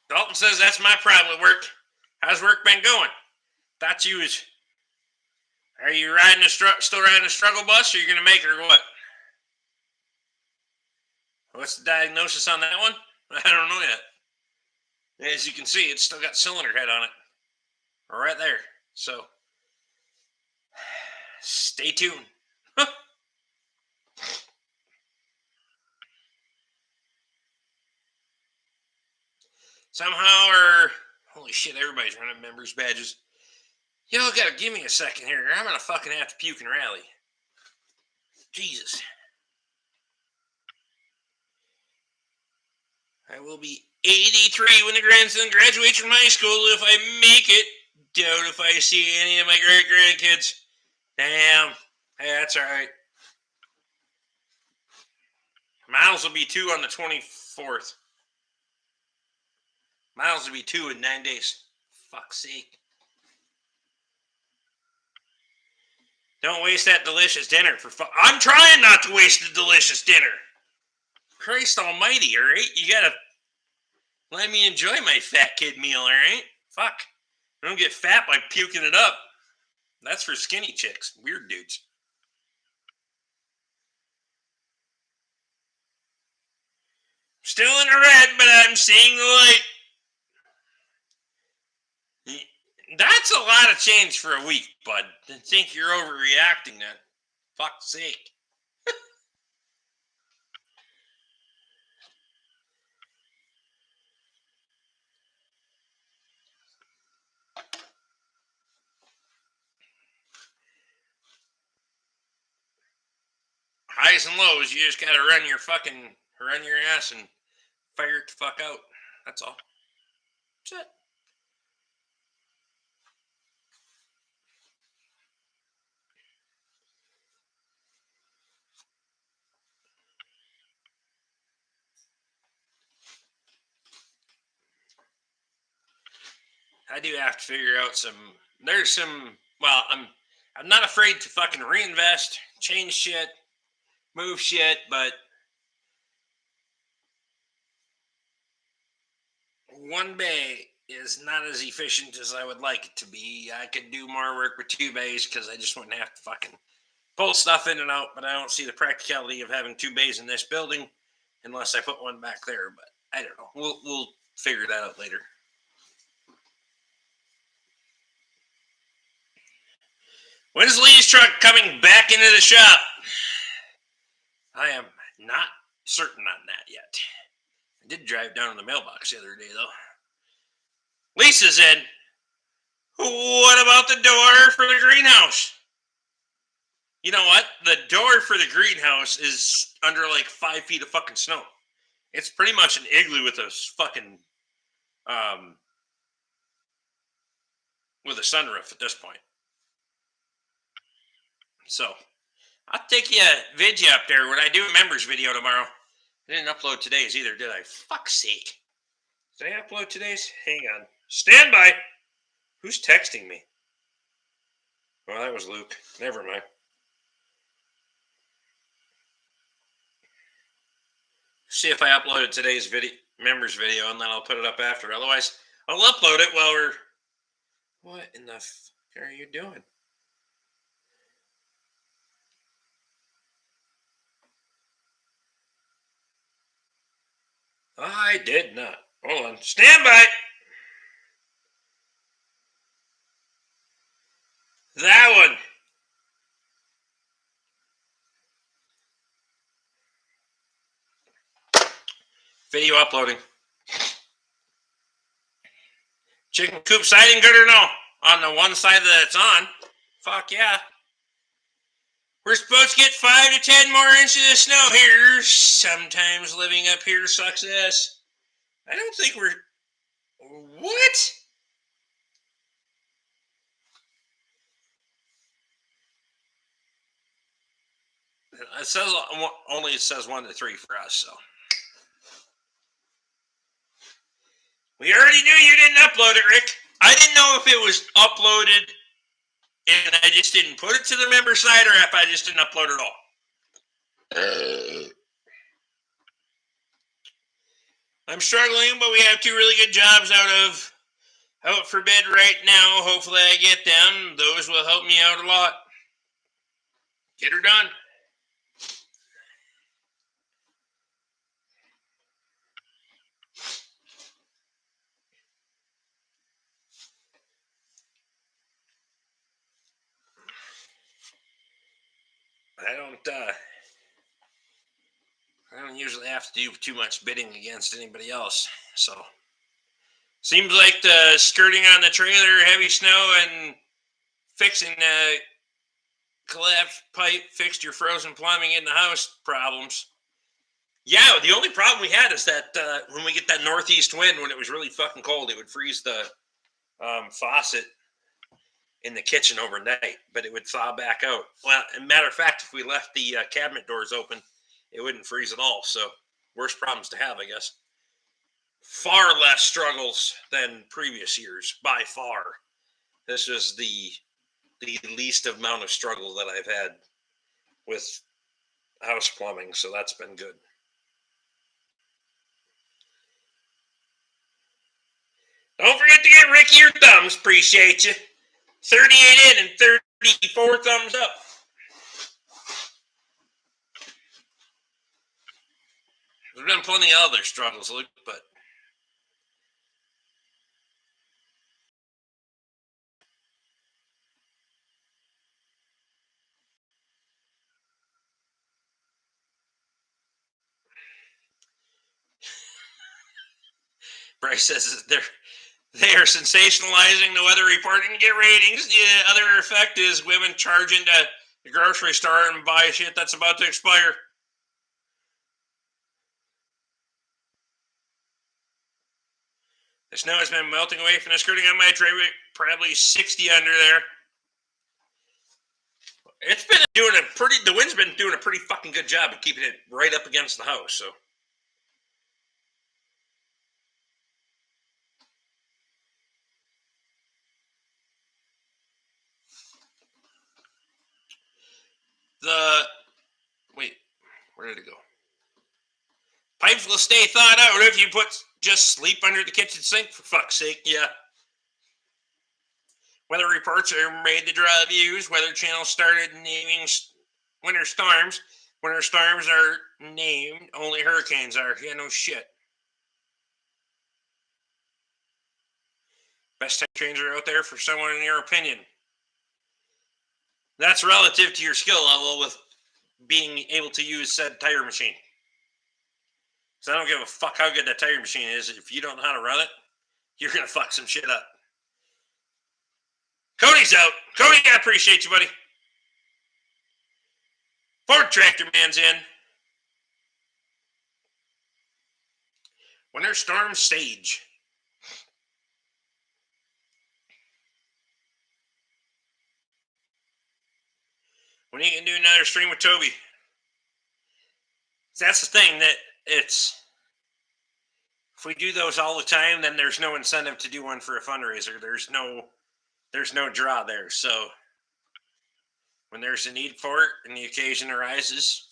Dalton says that's my problem with work. How's work been going? Thought you was... Are you still riding a struggle bus, or are you going to make her what? What's the diagnosis on that one? I don't know yet. As you can see, it's still got cylinder head on it. Right there. So, stay tuned. Somehow, or holy shit, everybody's running members badges. Y'all gotta give me a second here. I'm gonna fucking have to puke and rally. Jesus. I will be 83 when the grandson graduates from high school if I make it. Doubt if I see any of my great grandkids. Damn. Hey, that's alright. Miles will be 2 on the 24th. Miles will be 2 in 9 days. Fuck's sake. Don't waste that delicious dinner for I'm trying not to waste the delicious dinner. Christ almighty, alright? You gotta let me enjoy my fat kid meal, alright? Fuck. I don't get fat by puking it up. That's for skinny chicks. Weird dudes. Still in the red, but I'm seeing the light. That's a lot of change for a week, bud. I think you're overreacting then. Fuck's sake. Highs and lows, you just gotta run your ass and fire it the fuck out. That's all. That's it. I do have to figure out I'm not afraid to fucking reinvest, change shit, move shit, but one bay is not as efficient as I would like it to be. I could do more work with 2 bays because I just wouldn't have to fucking pull stuff in and out, but I don't see the practicality of having 2 bays in this building unless I put one back there, but I don't know. We'll figure that out later. When's Lee's truck coming back into the shop? I am not certain on that yet. I did drive down to the mailbox the other day, though. Lisa's in. What about the door for the greenhouse? You know what? The door for the greenhouse is under like 5 feet of fucking snow. It's pretty much an igloo with a fucking with a sunroof at this point. So I'll take you a video up there when I do a members video tomorrow. I didn't upload today's either, did I? Fuck's sake. Did I upload today's? Hang on. Stand by. Who's texting me? Well, that was Luke. Never mind. See if I uploaded today's members video, and then I'll put it up after. Otherwise, I'll upload it while we're... What in the fuck are you doing? I did not. Hold on. Stand by. That one. Video uploading. Chicken coop siding good or no? On the one side that it's on. Fuck yeah. We're supposed to get 5 to 10 more inches of snow here. Sometimes living up here sucks ass. I don't think we're... What? It says only 1 to 3 for us, so. We already knew you didn't upload it, Rick. I didn't know if it was uploaded and I just didn't put it to the member side or if I just didn't upload it all. I'm struggling, but we have 2 really good jobs out for bid right now. Hopefully I get them. Those will help me out a lot. Get her done. don't usually have to do too much bidding against anybody else. So seems like the skirting on the trailer, heavy snow, and fixing the collapsed pipe fixed your frozen plumbing in the house problems. Yeah, the only problem we had is that when we get that northeast wind, when it was really fucking cold, it would freeze the faucet in the kitchen overnight, but it would thaw back out. Well, as a matter of fact, if we left the cabinet doors open, it wouldn't freeze at all. So, worst problems to have, I guess. Far less struggles than previous years, by far. This is the least amount of struggle that I've had with house plumbing, so that's been good. Don't forget to get Ricky your thumbs. Appreciate you. 38 in and 34 thumbs up. There's been plenty of other struggles, Luke, but Bryce says they are sensationalizing the weather reporting to get ratings. The other effect is women charging to the grocery store and buy shit that's about to expire. The snow has been melting away from the skirting on my driveway, probably 60 under there. It's been the wind's been doing a pretty fucking good job of keeping it right up against the house, so. Wait, where did it go? Pipes will stay thawed out if you just sleep under the kitchen sink, for fuck's sake, yeah. Weather reports are made to draw views. Weather Channel started naming winter storms. Winter storms are named, only hurricanes are. Yeah, no shit. Best tire chains are out there for someone in your opinion. That's relative to your skill level with being able to use said tire machine. So I don't give a fuck how good that tire machine is. If you don't know how to run it, you're going to fuck some shit up. Cody's out. Cody, I appreciate you, buddy. Ford Tractor Man's in. Winter Storm Sage. When are you going to do another stream with Toby? That's the thing, that if we do those all the time, then there's no incentive to do one for a fundraiser. There's no draw there. So when there's a need for it and the occasion arises,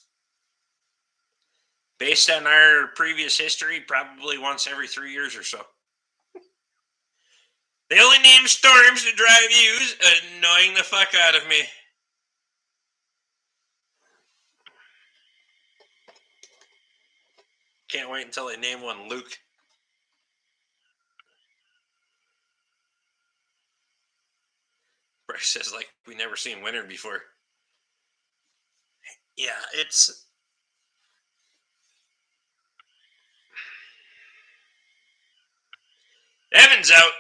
based on our previous history, probably once every 3 years or so. They only name storms to drive views, annoying the fuck out of me. Can't wait until they name one Luke. Bryce says, like, we never seen winter before. Yeah, it's... Evan's out.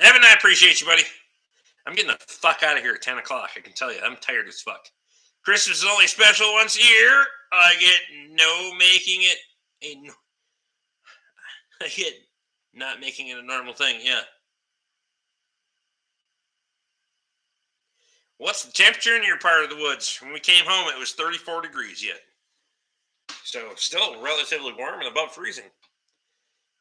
Evan, I appreciate you, buddy. I'm getting the fuck out of here at 10 o'clock, I can tell you. I'm tired as fuck. Christmas is only special once a year. I get no making it I get not making it a normal thing, yeah. What's the temperature in your part of the woods? When we came home, it was 34 degrees yet. So still relatively warm and above freezing.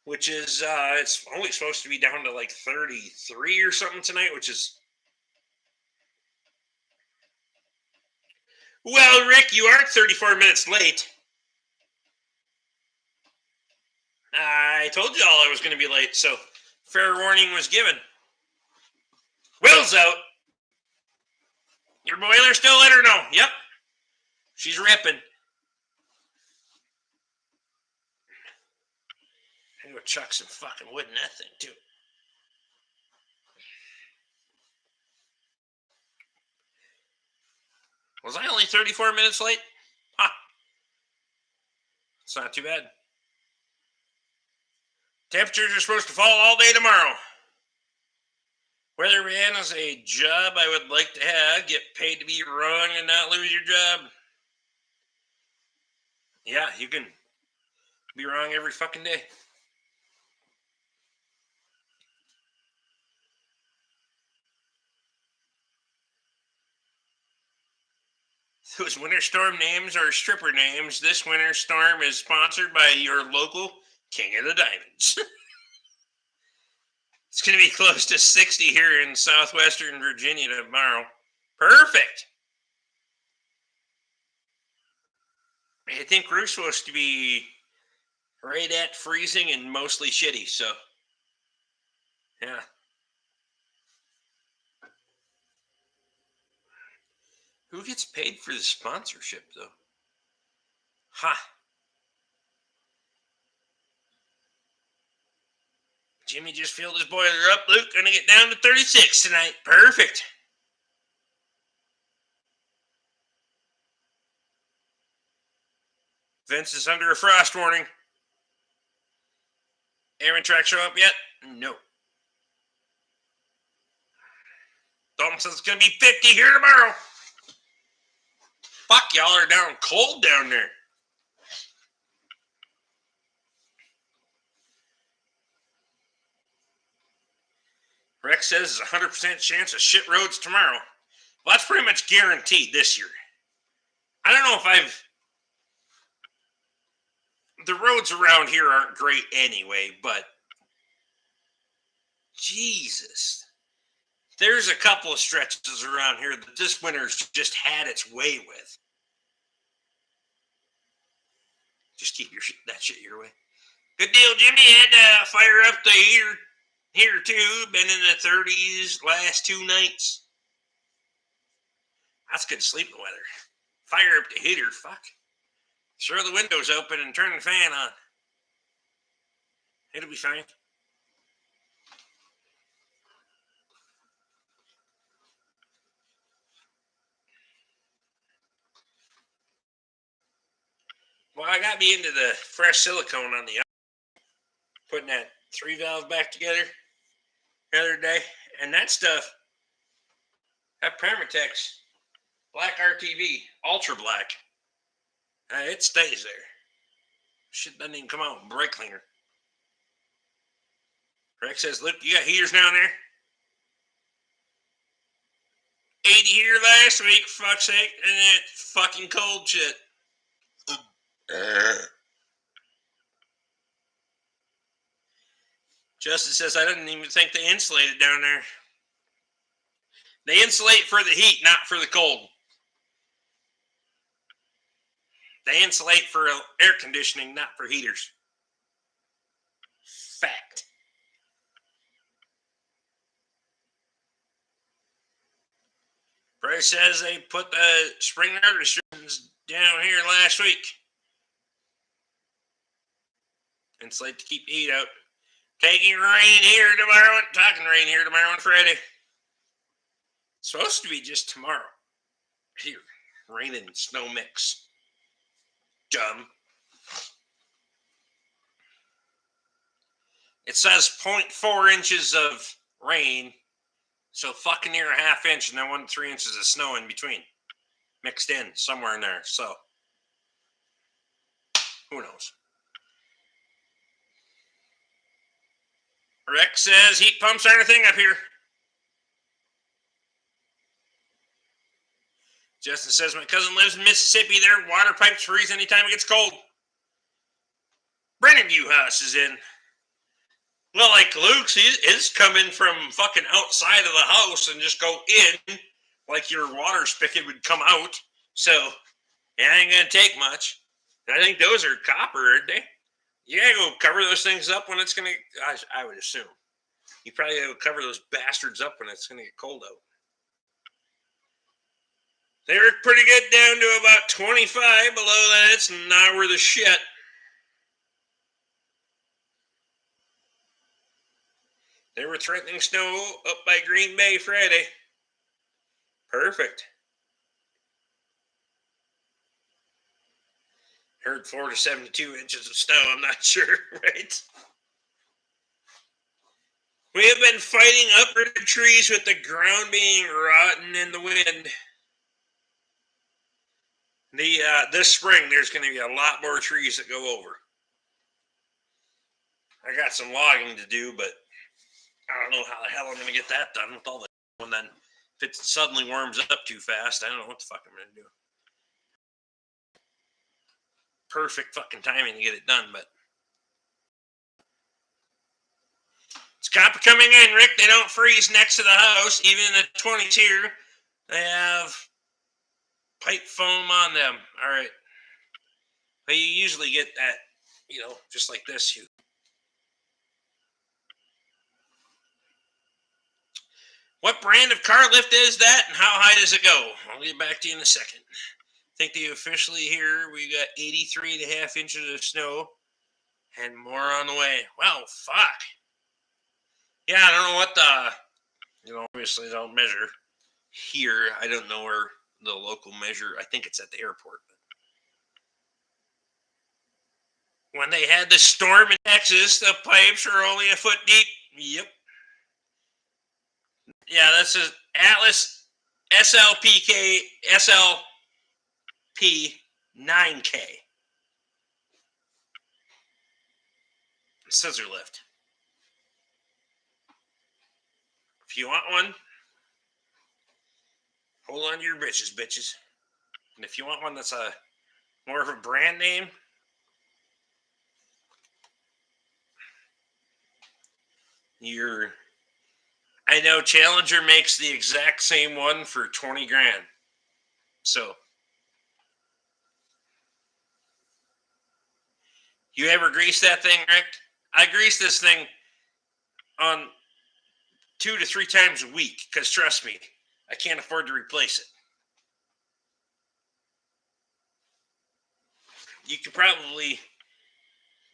Which is, it's only supposed to be down to like 33 or something tonight, which is... Well, Rick, you are 34 minutes late. I told you all I was going to be late, so fair warning was given. Will's out. Your boiler still lit or no? Yep. She's ripping. I'm going to chuck some fucking wood in that thing, too. Was I only 34 minutes late? Huh. not too bad. Temperatures are supposed to fall all day tomorrow. Weatherman is a job I would like to have. Get paid to be wrong and not lose your job. Yeah, you can be wrong every fucking day. Those winter storm names are stripper names. This winter storm is sponsored by your local King of the Diamonds. It's going to be close to 60 here in southwestern Virginia tomorrow. Perfect. I think we're supposed to be right at freezing and mostly shitty, so yeah. Who gets paid for the sponsorship, though? Ha. Jimmy just filled his boiler up. Luke, gonna get down to 36 tonight. Perfect. Vince is under a frost warning. Aaron track show up yet? No. Dalton says it's gonna be 50 here tomorrow. Fuck, y'all are down cold down there. Rex says there's a 100% chance of shit roads tomorrow. Well, that's pretty much guaranteed this year. I don't know if the roads around here aren't great anyway, but Jesus. There's a couple of stretches around here that this winter's just had its way with. Just keep that shit your way. Good deal, Jimmy. Had to fire up the heater here too. Been in the 30s last 2 nights. That's good sleeping weather. Fire up the heater. Fuck. Throw the windows open and turn the fan on. It'll be fine. Well, I got me into the fresh silicone on the putting that 3 valve back together the other day, and that stuff, that Permatex Black RTV, ultra black, it stays there. Shit doesn't even come out in brake cleaner. Rex says, "Look, you got heaters down there? 80 here last week, for fuck's sake, and that fucking cold shit." Justin says, "I didn't even think they insulated down there." They insulate for the heat, not for the cold. They insulate for air conditioning, not for heaters. Fact. Bryce says they put the spring restrictions down here last week. Insulate to keep the heat out. Taking rain here tomorrow. Talking rain here tomorrow and Friday. It's supposed to be just tomorrow. Here, rain and snow mix. Dumb. It says 0.4 inches of rain, so fucking near a half inch, and then 1 to 3 inches of snow in between, mixed in somewhere in there. So who knows? Rex says heat pumps aren't a thing up here. Justin says my cousin lives in Mississippi. Their water pipes freeze anytime it gets cold. Brennan Uhouse is in. Well, like Luke's, his coming from fucking outside of the house and just go in, like your water spigot would come out. So it ain't gonna take much. And I think those are copper, aren't they? You gotta go cover those things up when it's gonna. I would assume you probably gotta go cover those bastards up when it's gonna get cold out. They were pretty good down to about 25. Below that, it's not worth a shit. They were threatening snow up by Green Bay Friday. Perfect. Heard 4 to 72 inches of snow. I'm not sure, right? We have been fighting uprooted trees with the ground being rotten in the wind. This spring, there's going to be a lot more trees that go over. I got some logging to do, but I don't know how the hell I'm going to get that done with all the and then if it suddenly warms up too fast, I don't know what the fuck I'm going to do. Perfect fucking timing to get it done, but it's copper coming in, Rick. They don't freeze next to the house, even in the 20s here. They have pipe foam on them. All right. But you usually get that, just like this. What brand of car lift is that, and how high does it go? I'll get back to you in a second. I think they officially here, we got 83.5 inches of snow and more on the way. Wow, fuck. Yeah, I don't know what obviously they don't measure here. I don't know where the local measure. I think it's at the airport. When they had the storm in Texas, the pipes were only a foot deep. Yep. Yeah, this is Atlas SLPK SLP 9K. Scissor lift. If you want one, hold on to your bitches. And if you want one that's more of a brand name, I know Challenger makes the exact same one for 20 grand. So, you ever grease that thing, Rick? I grease this thing on 2 to 3 times a week because, trust me, I can't afford to replace it. You could probably,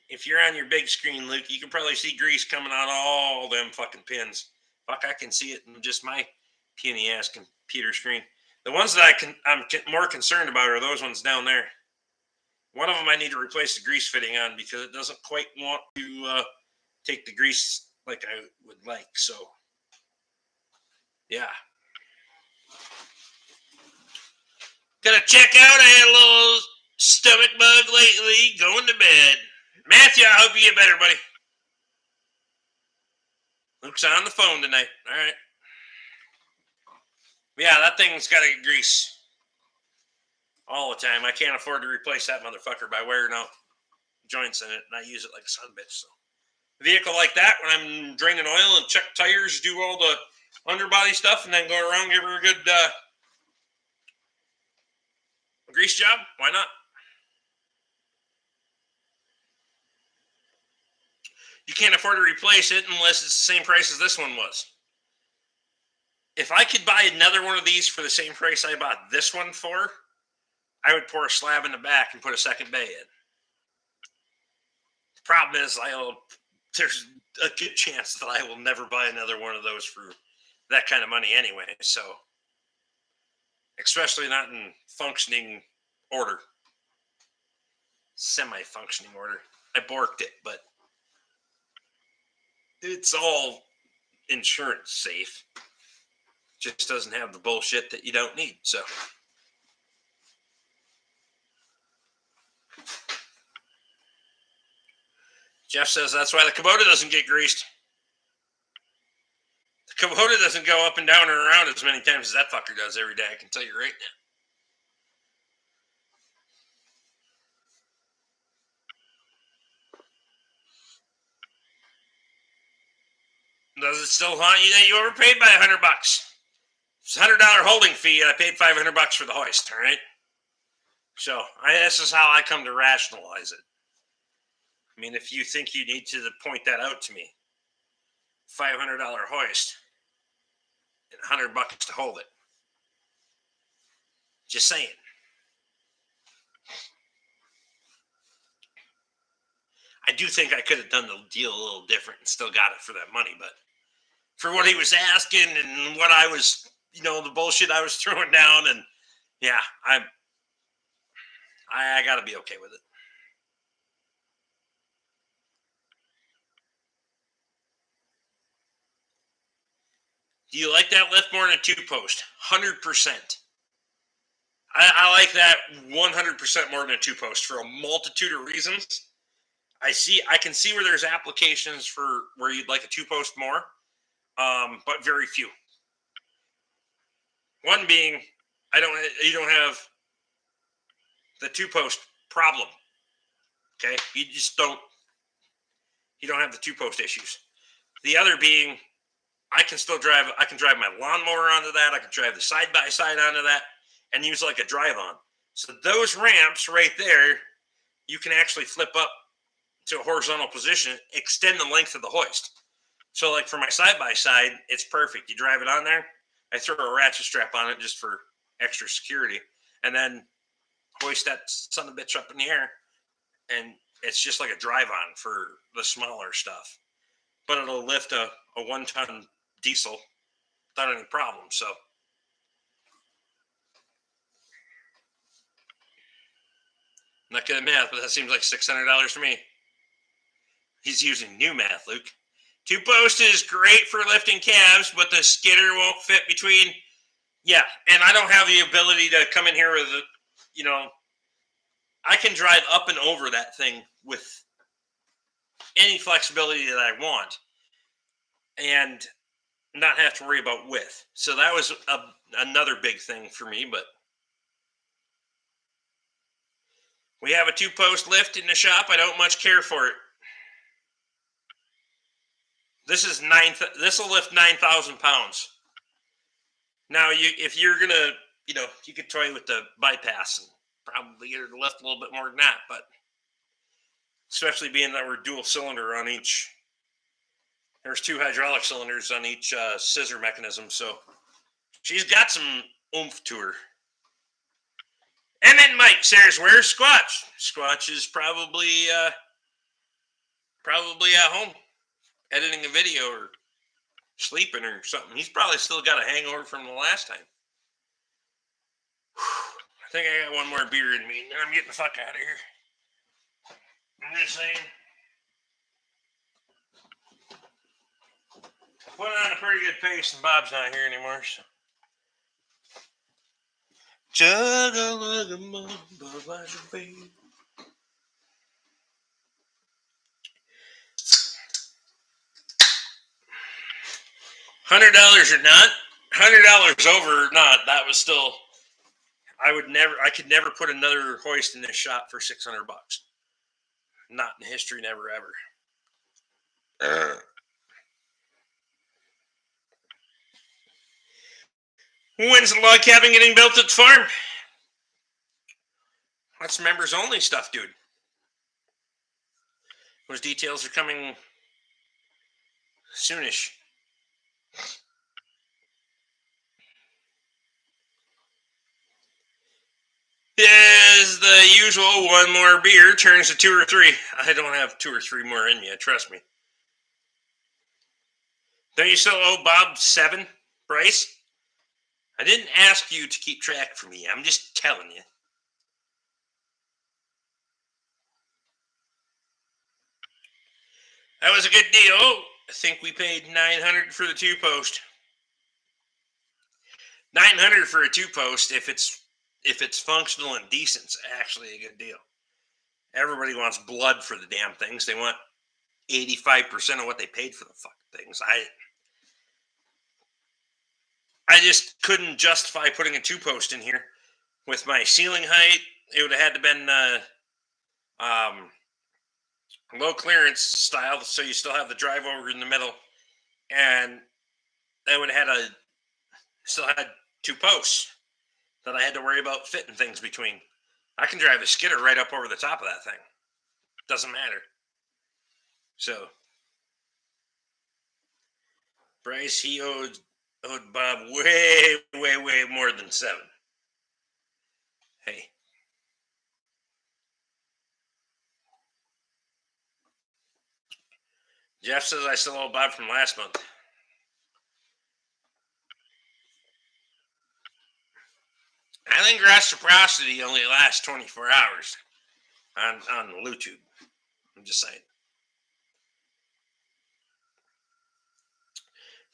if you're on your big screen, Luke, you can probably see grease coming out all them fucking pins. Fuck, I can see it in just my puny ass computer screen. The ones that I'm more concerned about are those ones down there. One of them I need to replace the grease fitting on because it doesn't quite want to take the grease like I would like. So, yeah. Gotta check out. I had a little stomach bug lately. Going to bed. Matthew, I hope you get better, buddy. Luke's on the phone tonight. All right. Yeah, that thing's got to get grease all the time. I can't afford to replace that motherfucker by wearing out joints in it, and I use it like a son bitch. So, a vehicle like that, when I'm draining oil and check tires, do all the underbody stuff, and then go around, give her a good grease job, why not? You can't afford to replace it unless it's the same price as this one was. If I could buy another one of these for the same price I bought this one for, I would pour a slab in the back and put a second bay in. The problem is, there's a good chance that I will never buy another one of those for that kind of money anyway. So, especially not in functioning order, semi-functioning order. I borked it, but it's all insurance safe. Just doesn't have the bullshit that you don't need. So, Jeff says that's why the Kubota doesn't get greased. The Kubota doesn't go up and down and around as many times as that fucker does every day. I can tell you right now. Does it still haunt you that you overpaid by $100? It's a $100 holding fee, and I paid $500 for the hoist. All right. So this is how I come to rationalize it. I mean, if you think you need to point that out to me, $500 hoist and $100 to hold it. Just saying. I do think I could have done the deal a little different and still got it for that money, but for what he was asking and what I was, the bullshit I was throwing down, and yeah, I got to be okay with it. Do you like that lift more than a 2-post? 100%. I like that 100% more than a 2-post for a multitude of reasons. I can see where there's applications for where you'd like a 2-post more, but very few. One being, you don't have the 2-post problem. Okay, you don't have the 2-post issues. The other being, I can drive my lawnmower onto that. I can drive the side by side onto that and use like a drive on. So those ramps right there, you can actually flip up to a horizontal position, extend the length of the hoist. So like for my side by side, it's perfect. You drive it on there. I throw a ratchet strap on it just for extra security, and then hoist that son of a bitch up in the air, and it's just like a drive on for the smaller stuff. But it'll lift a 1-ton diesel without any problem. So I'm not good at math, but that seems like $600 to me. He's using new math, Luke. 2-post is great for lifting cabs, but the skidder won't fit between. Yeah, and I don't have the ability to come in here with I can drive up and over that thing with any flexibility that I want and not have to worry about width. So that was another big thing for me, but we have a 2-post lift in the shop. I don't much care for it. This will lift 9,000 pounds. Now, if you're gonna, you could toy with the bypass and probably get her to lift a little bit more than that. But especially being that we're dual cylinder on each, there's 2 hydraulic cylinders on each scissor mechanism, so she's got some oomph to her. And then Mike says, "Where's Squatch?" Squatch is probably at home editing a video or sleeping or something. He's probably still got a hangover from the last time. I think I got one more beer in me, and then I'm getting the fuck out of here. I'm just saying. I put on a pretty good pace, and Bob's not here anymore, so. $100 or not, $100 over or not, that was still. I could never put another hoist in this shop for $600. Not in history, never ever. When's the log cabin getting built at the farm? That's members only stuff, dude. Those details are coming soonish. Is the usual one more beer turns to 2 or 3. I don't have 2 or 3 more in me, trust me. Don't you still owe Bob 7, Bryce? I didn't ask you to keep track for me. I'm just telling you. That was a good deal. I think we paid $900 for the 2-post. $900 for a 2-post, if it's functional and decent, it's actually a good deal. Everybody wants blood for the damn things. They want 85% of what they paid for the fucking things. I just couldn't justify putting a 2-post in here with my ceiling height. It would have had to been low clearance style, so you still have the drive over in the middle, and I would have still had 2 posts that I had to worry about fitting things between. I can drive a skidder right up over the top of that thing. Doesn't matter. So Bryce, he owed Bob way more than 7. Hey. Jeff says I still owe Bob from last month. I think reciprocity only lasts 24 hours on YouTube. I'm just saying.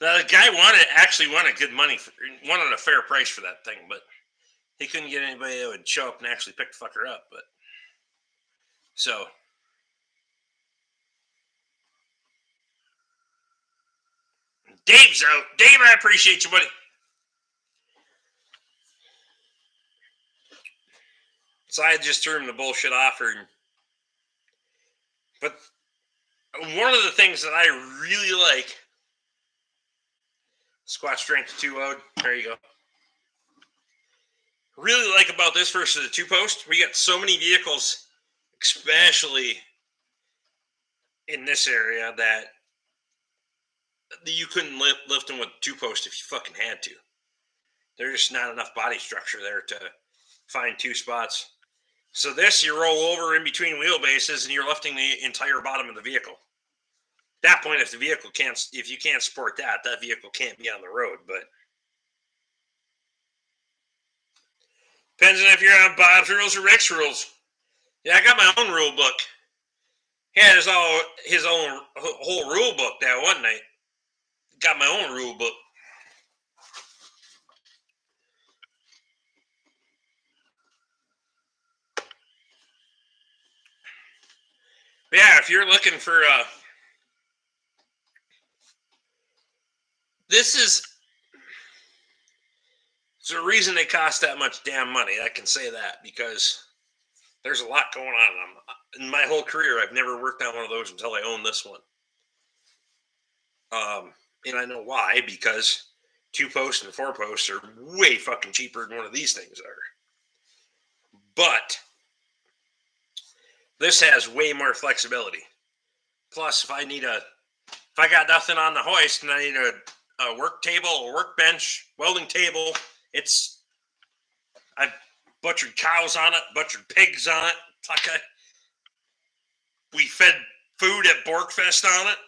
The guy actually wanted good money, wanted a fair price for that thing, but he couldn't get anybody that would show up and actually pick the fucker up. But so Dave's out. Dave, I appreciate you, buddy. So I just threw him the bullshit offer. But one of the things that I really like, squat strength 2 there you go. Really like about this versus the 2-post, we got so many vehicles, especially in this area, that you couldn't lift them with 2-post if you fucking had to. There's just not enough body structure there to find 2 spots. So this, you roll over in between wheelbases and you're lifting the entire bottom of the vehicle. At that point, if you can't support that vehicle can't be on the road. But depends on if you're on Bob's rules or Rick's rules. Yeah, I got my own rule book. He had his own whole rule book that one night. Got my own rule book. But yeah, if you're looking for there's a reason they cost that much damn money. I can say that because there's a lot going on in them. In my whole career, I've never worked on one of those until I owned this one. And I know why, because 2-post and 4-post are way fucking cheaper than one of these things are. But this has way more flexibility. Plus, if I got nothing on the hoist and I need a work table, a workbench, welding table, I've butchered cows on it, butchered pigs on it. We fed food at Borkfest on it.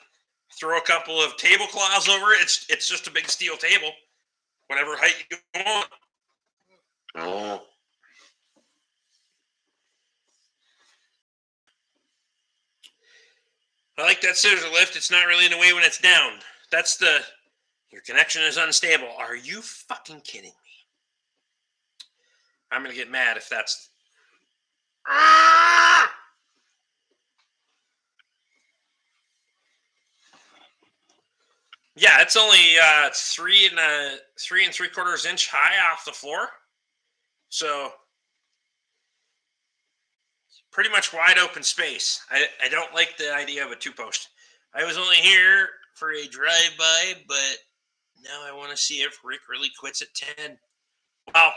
Throw a couple of tablecloths over it. It's just a big steel table, whatever height you want. Oh. I like that scissor lift. It's not really in the way when it's down. Your connection is unstable. Are you fucking kidding me? I'm going to get mad if that's... Yeah, it's only 3 3/3 inch high off the floor. So pretty much wide open space. I don't like the idea of a 2-post. I was only here for a drive-by, but now I want to see if Rick really quits at 10. Wow.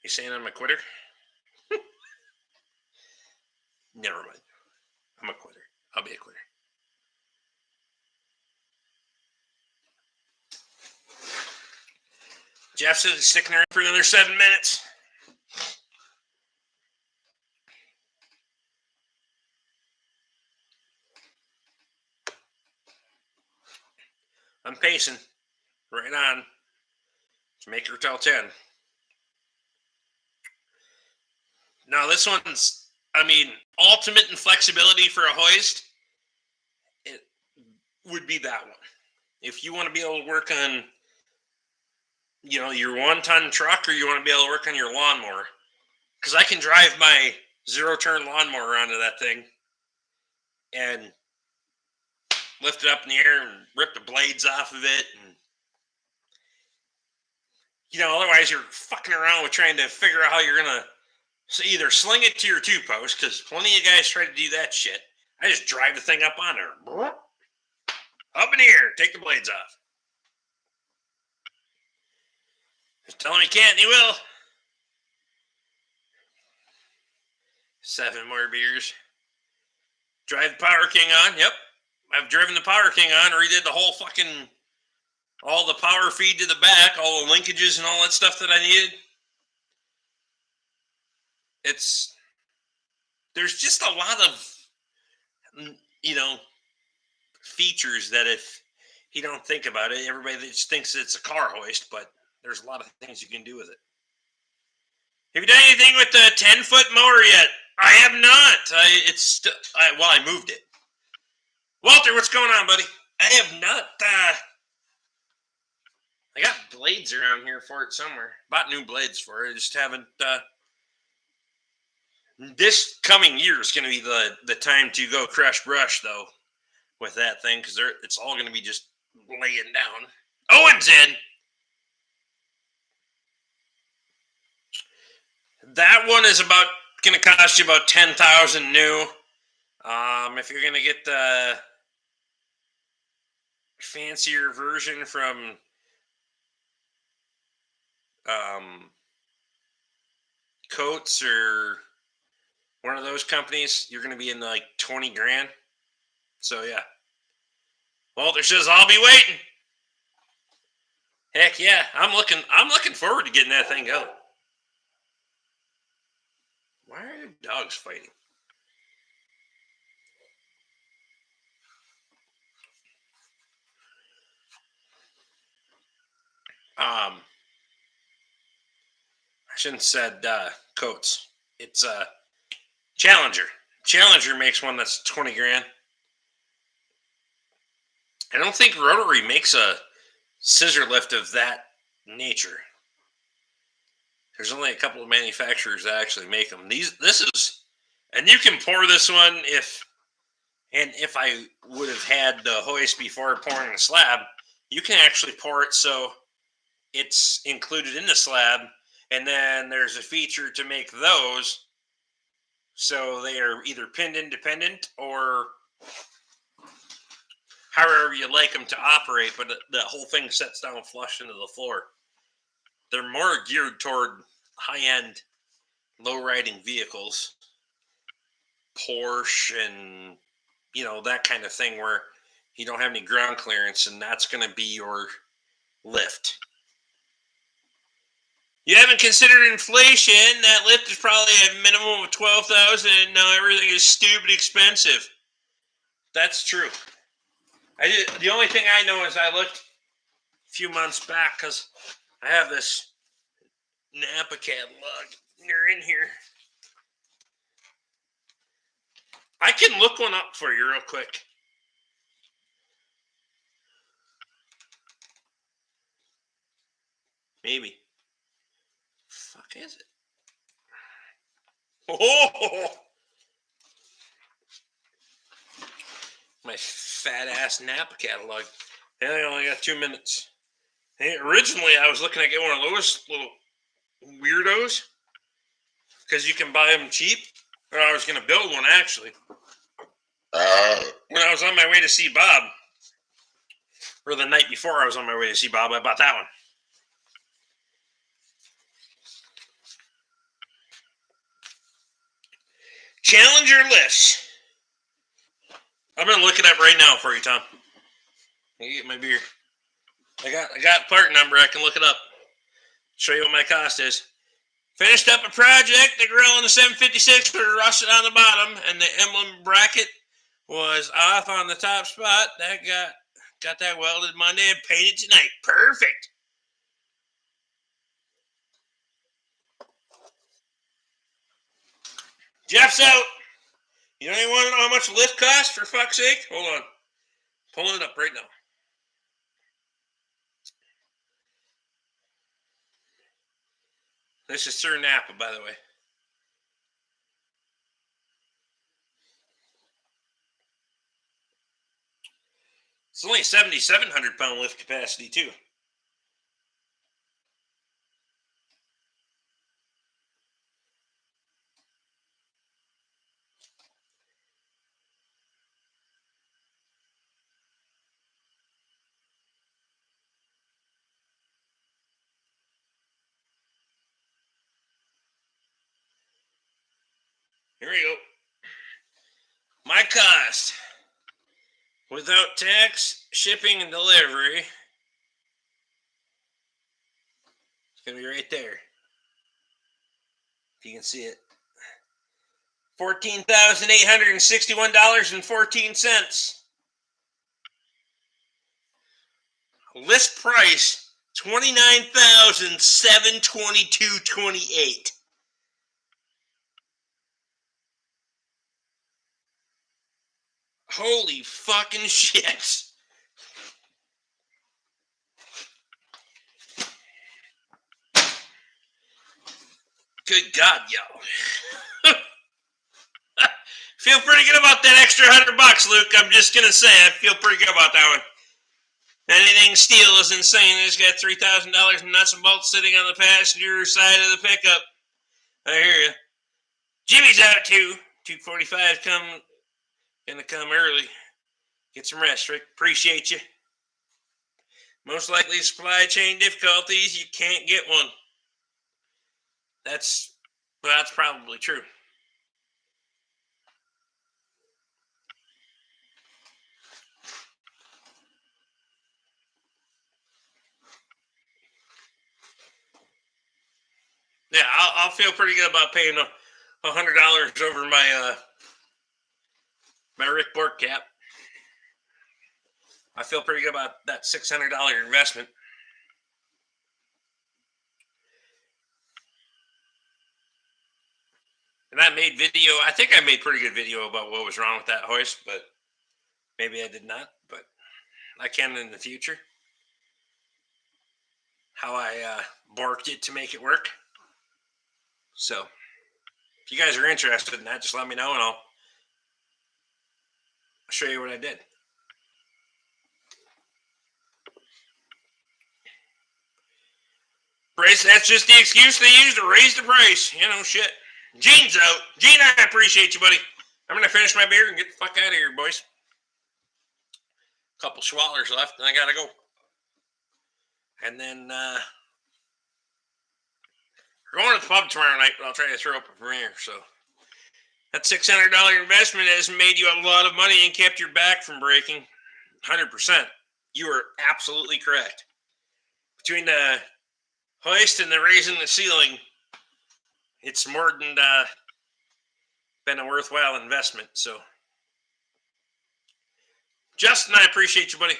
You saying I'm a quitter? Never mind. I'm a quitter. I'll be a quitter. Jeff says he's sticking around for another 7 minutes. I'm pacing. Right on. To make her tell 10. Now, this one's, ultimate in flexibility for a hoist. It would be that one. If you want to be able to work on, your 1-ton truck, or you want to be able to work on your lawnmower. Because I can drive my 0-turn lawnmower onto that thing and lift it up in the air and rip the blades off of it. And, otherwise you're fucking around with trying to figure out how you're going to either sling it to your 2-post, because plenty of guys try to do that shit. I just drive the thing up on there. Up in the air. Take the blades off. Just tell him he can't, and he will. 7 more beers. Drive the Power King on. Yep. I've driven the Power King on, redid the whole fucking, all the power feed to the back, all the linkages and all that stuff that I needed. There's just a lot of, features that if you don't think about it, everybody just thinks it's a car hoist, but there's a lot of things you can do with it. Have you done anything with the 10-foot mower yet? I have not. I moved it. Walter, what's going on, buddy? I have not. I got blades around here for it somewhere. Bought new blades for it. I just haven't. This coming year is going to be the time to go crush brush, though, with that thing, because it's all going to be just laying down. Owen's in. That one is going to cost you about 10,000 new. If you're going to get the fancier version from Coates or one of those companies, you're going to be in like 20 grand. So yeah. Walter says I'll be waiting. Heck yeah, I'm looking forward to getting that thing going. Why are dogs fighting? I shouldn't have said Coates. It's Challenger. Challenger makes one that's 20 grand. I don't think Rotary makes a scissor lift of that nature. There's only a couple of manufacturers that actually make them. And you can pour this one if I would have had the hoist before pouring the slab, you can actually pour it so it's included in the slab, and then there's a feature to make those so they are either pinned independent or however you like them to operate, but the whole thing sets down flush into the floor. They're more geared toward high-end, low-riding vehicles, Porsche and, that kind of thing where you don't have any ground clearance, and that's going to be your lift. You haven't considered inflation. That lift is probably a minimum of $12,000, and now everything is stupid expensive. That's true. The only thing I know is I looked a few months back because I have this Napa catalog. They're in here. I can look one up for you real quick. Maybe. Fuck is it? Oh! My fat ass Napa catalog. And I only got 2 minutes. Hey, originally, I was looking at getting one of those little weirdos because you can buy them cheap. Or I was going to build one actually. When I was on my way to see Bob, or the night before I was on my way to see Bob, I bought that one. Challenger lifts. I'm gonna look it up right now for you, Tom. Let me get my beer. I got part number. I can look it up. Show you what my cost is. Finished up a project. The grill on the 756 was rusted on the bottom, and the emblem bracket was off on the top spot. That got that welded Monday and painted tonight. Perfect. Jeff's out. You don't even want to know how much a lift costs, for fuck's sake? Hold on. Pulling it up right now. This is Sir Napa, by the way. It's only 7,700 pound lift capacity, too. Here we go. My cost, without tax, shipping, and delivery, it's going to be right there. If you can see it. $14,861.14. List price $29,722.28. Holy fucking shit. Good God, yo. Feel pretty good about that extra $100, Luke. I'm just gonna say, I feel pretty good about that one. Anything steel is insane. It's got $3,000 in nuts and bolts sitting on the passenger side of the pickup. I hear you. Jimmy's out too. 2:45 gonna come early. Get some rest, Rick. Appreciate you. Most likely supply chain difficulties. You can't get one. That's probably true. Yeah, I'll feel pretty good about paying $100 over my Rick Bork cap. I feel pretty good about that $600 investment. And I made video. I think I made pretty good video about what was wrong with that hoist, but maybe I did not. But I can in the future. How I borked it to make it work. So, if you guys are interested in that, just let me know and I'll show you what I did. Price, that's just the excuse they use to raise the price. You know, shit. Gene's out. Gene, I appreciate you, buddy. I'm going to finish my beer and get the fuck out of here, boys. Couple swallers left and I got to go. And then, we're going to the pub tomorrow night, but I'll try to throw up a premiere. So, that $600 investment has made you a lot of money and kept your back from breaking. 100%. You are absolutely correct. Between the hoist and the raising the ceiling, it's more than been a worthwhile investment. So, Justin, I appreciate you, buddy.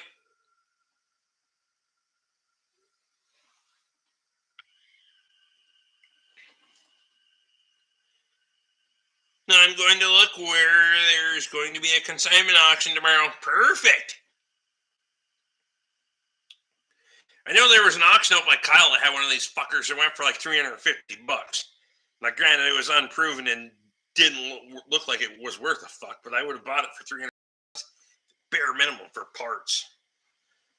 I'm going to look where there's going to be a consignment auction tomorrow. Perfect. I know there was an auction out by Kyle that had one of these fuckers that went for like $350. Now, granted, it was unproven and didn't look like it was worth a fuck, but I would have bought it for $300 bare minimum for parts.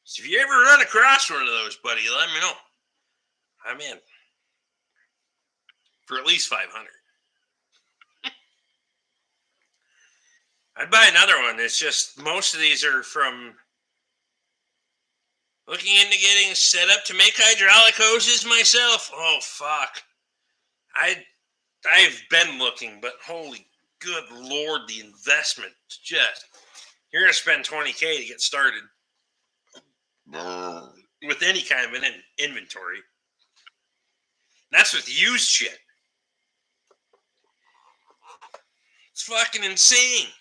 So if you ever run across one of those, buddy, let me know. I'm in for at least $500. I'd buy another one. It's just most of these are from looking into getting set up to make hydraulic hoses myself. Oh fuck! I've been looking, but holy good lord, the investment just you're gonna spend $20,000 to get started with any kind of an inventory. That's with used shit. It's fucking insane.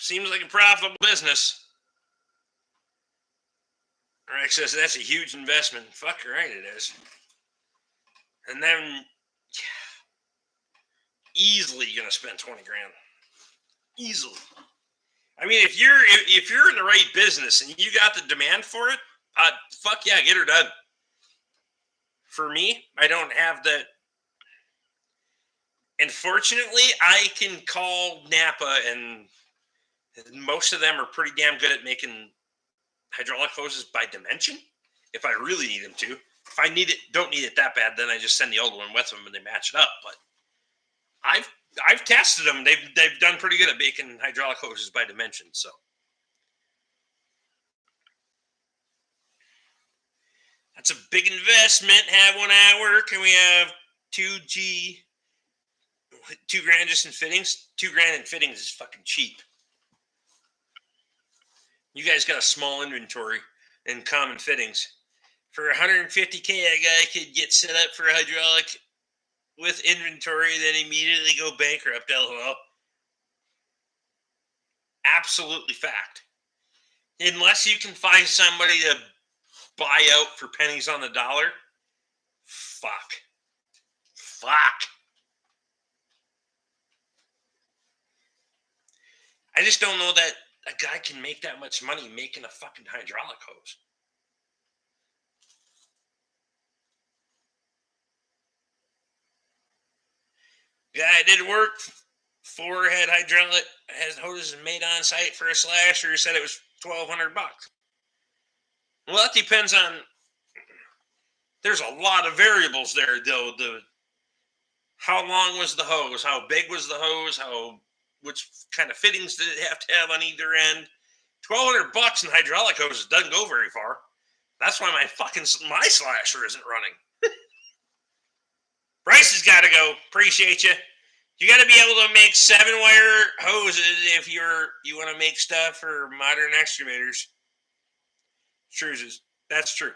Seems like a profitable business. Rex says that's a huge investment. Fuck right it is. And then easily gonna spend $20,000. Easily. I mean, if you're in the right business and you got the demand for it, fuck yeah, get her done. For me, I don't have the. Unfortunately, I can call Napa, and most of them are pretty damn good at making hydraulic hoses by dimension. If I really need them to, if I don't need it that bad, then I just send the old one with them and they match it up. But I've tested them. They've done pretty good at making hydraulic hoses by dimension. So that's a big investment. Have 1 hour. Can we have $2,000 just in fittings? $2,000 in fittings is fucking cheap. You guys got a small inventory in common fittings. For $150,000, a guy could get set up for a hydraulic with inventory, then immediately go bankrupt. LOL. Absolutely fact. Unless you can find somebody to buy out for pennies on the dollar. Fuck. I just don't know that a guy can make that much money making a fucking hydraulic hose. Guy did work. 4-head hydraulic has hoses made on site for a slasher. Said it was $1,200. Well, that depends on. There's a lot of variables there, though. How long was the hose? How big was the hose? Which kind of fittings did it have to have on either end? $1,200 in hydraulic hoses doesn't go very far. That's why my slasher isn't running. Bryce has got to go. Appreciate you. You got to be able to make 7-wire hoses if you want to make stuff for modern excavators. Trues. That's true.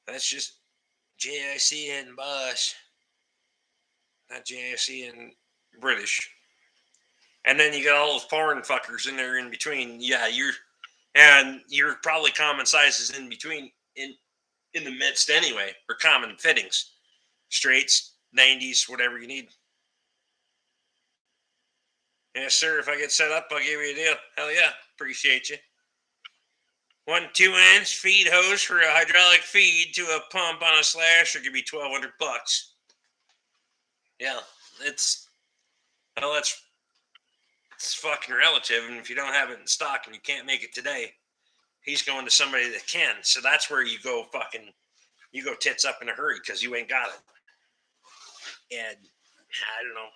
That's just JIC and Bosch, not JIC and British. And then you got all those foreign fuckers in there in between. Yeah, you're probably common sizes in between in the midst anyway, or common fittings, straights, 90s, whatever you need. Yes, sir. If I get set up, I'll give you a deal. Hell yeah, appreciate you. 1 2-inch feed hose for a hydraulic feed to a pump on a slasher could be $1,200. Yeah, it's fucking relative, and if you don't have it in stock and you can't make it today, he's going to somebody that can. So that's where you go tits up in a hurry because you ain't got it. And I don't know.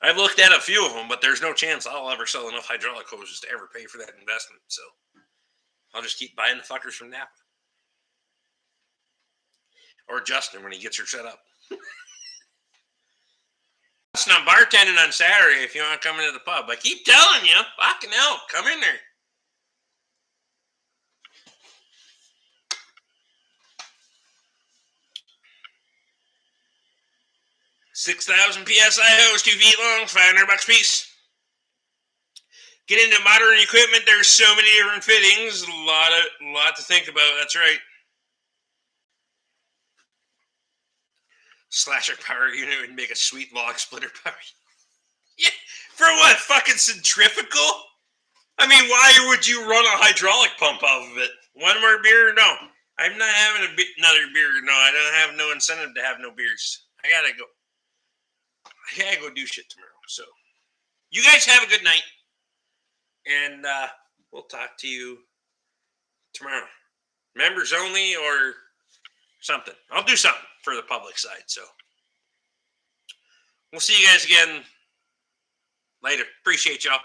I've looked at a few of them, but there's no chance I'll ever sell enough hydraulic hoses to ever pay for that investment. So I'll just keep buying the fuckers from Napa. Or Justin when he gets her set up. I'm bartending on Saturday if you want to come into the pub. I keep telling you, fucking hell, come in there. $6,000 PSI hose, 2 feet long, $500 piece. Get into modern equipment. There's so many different fittings. A lot to think about. That's right. Slasher power unit would make a sweet log splitter power. Yeah, for what? Fucking centrifugal? I mean, why would you run a hydraulic pump off of it? One more beer? No. I'm not having another beer. No, I don't have no incentive to have no beers. I gotta go do shit tomorrow. So, you guys have a good night. And we'll talk to you tomorrow. Members only or something. I'll do something for the public side. So, we'll see you guys again later. Appreciate y'all.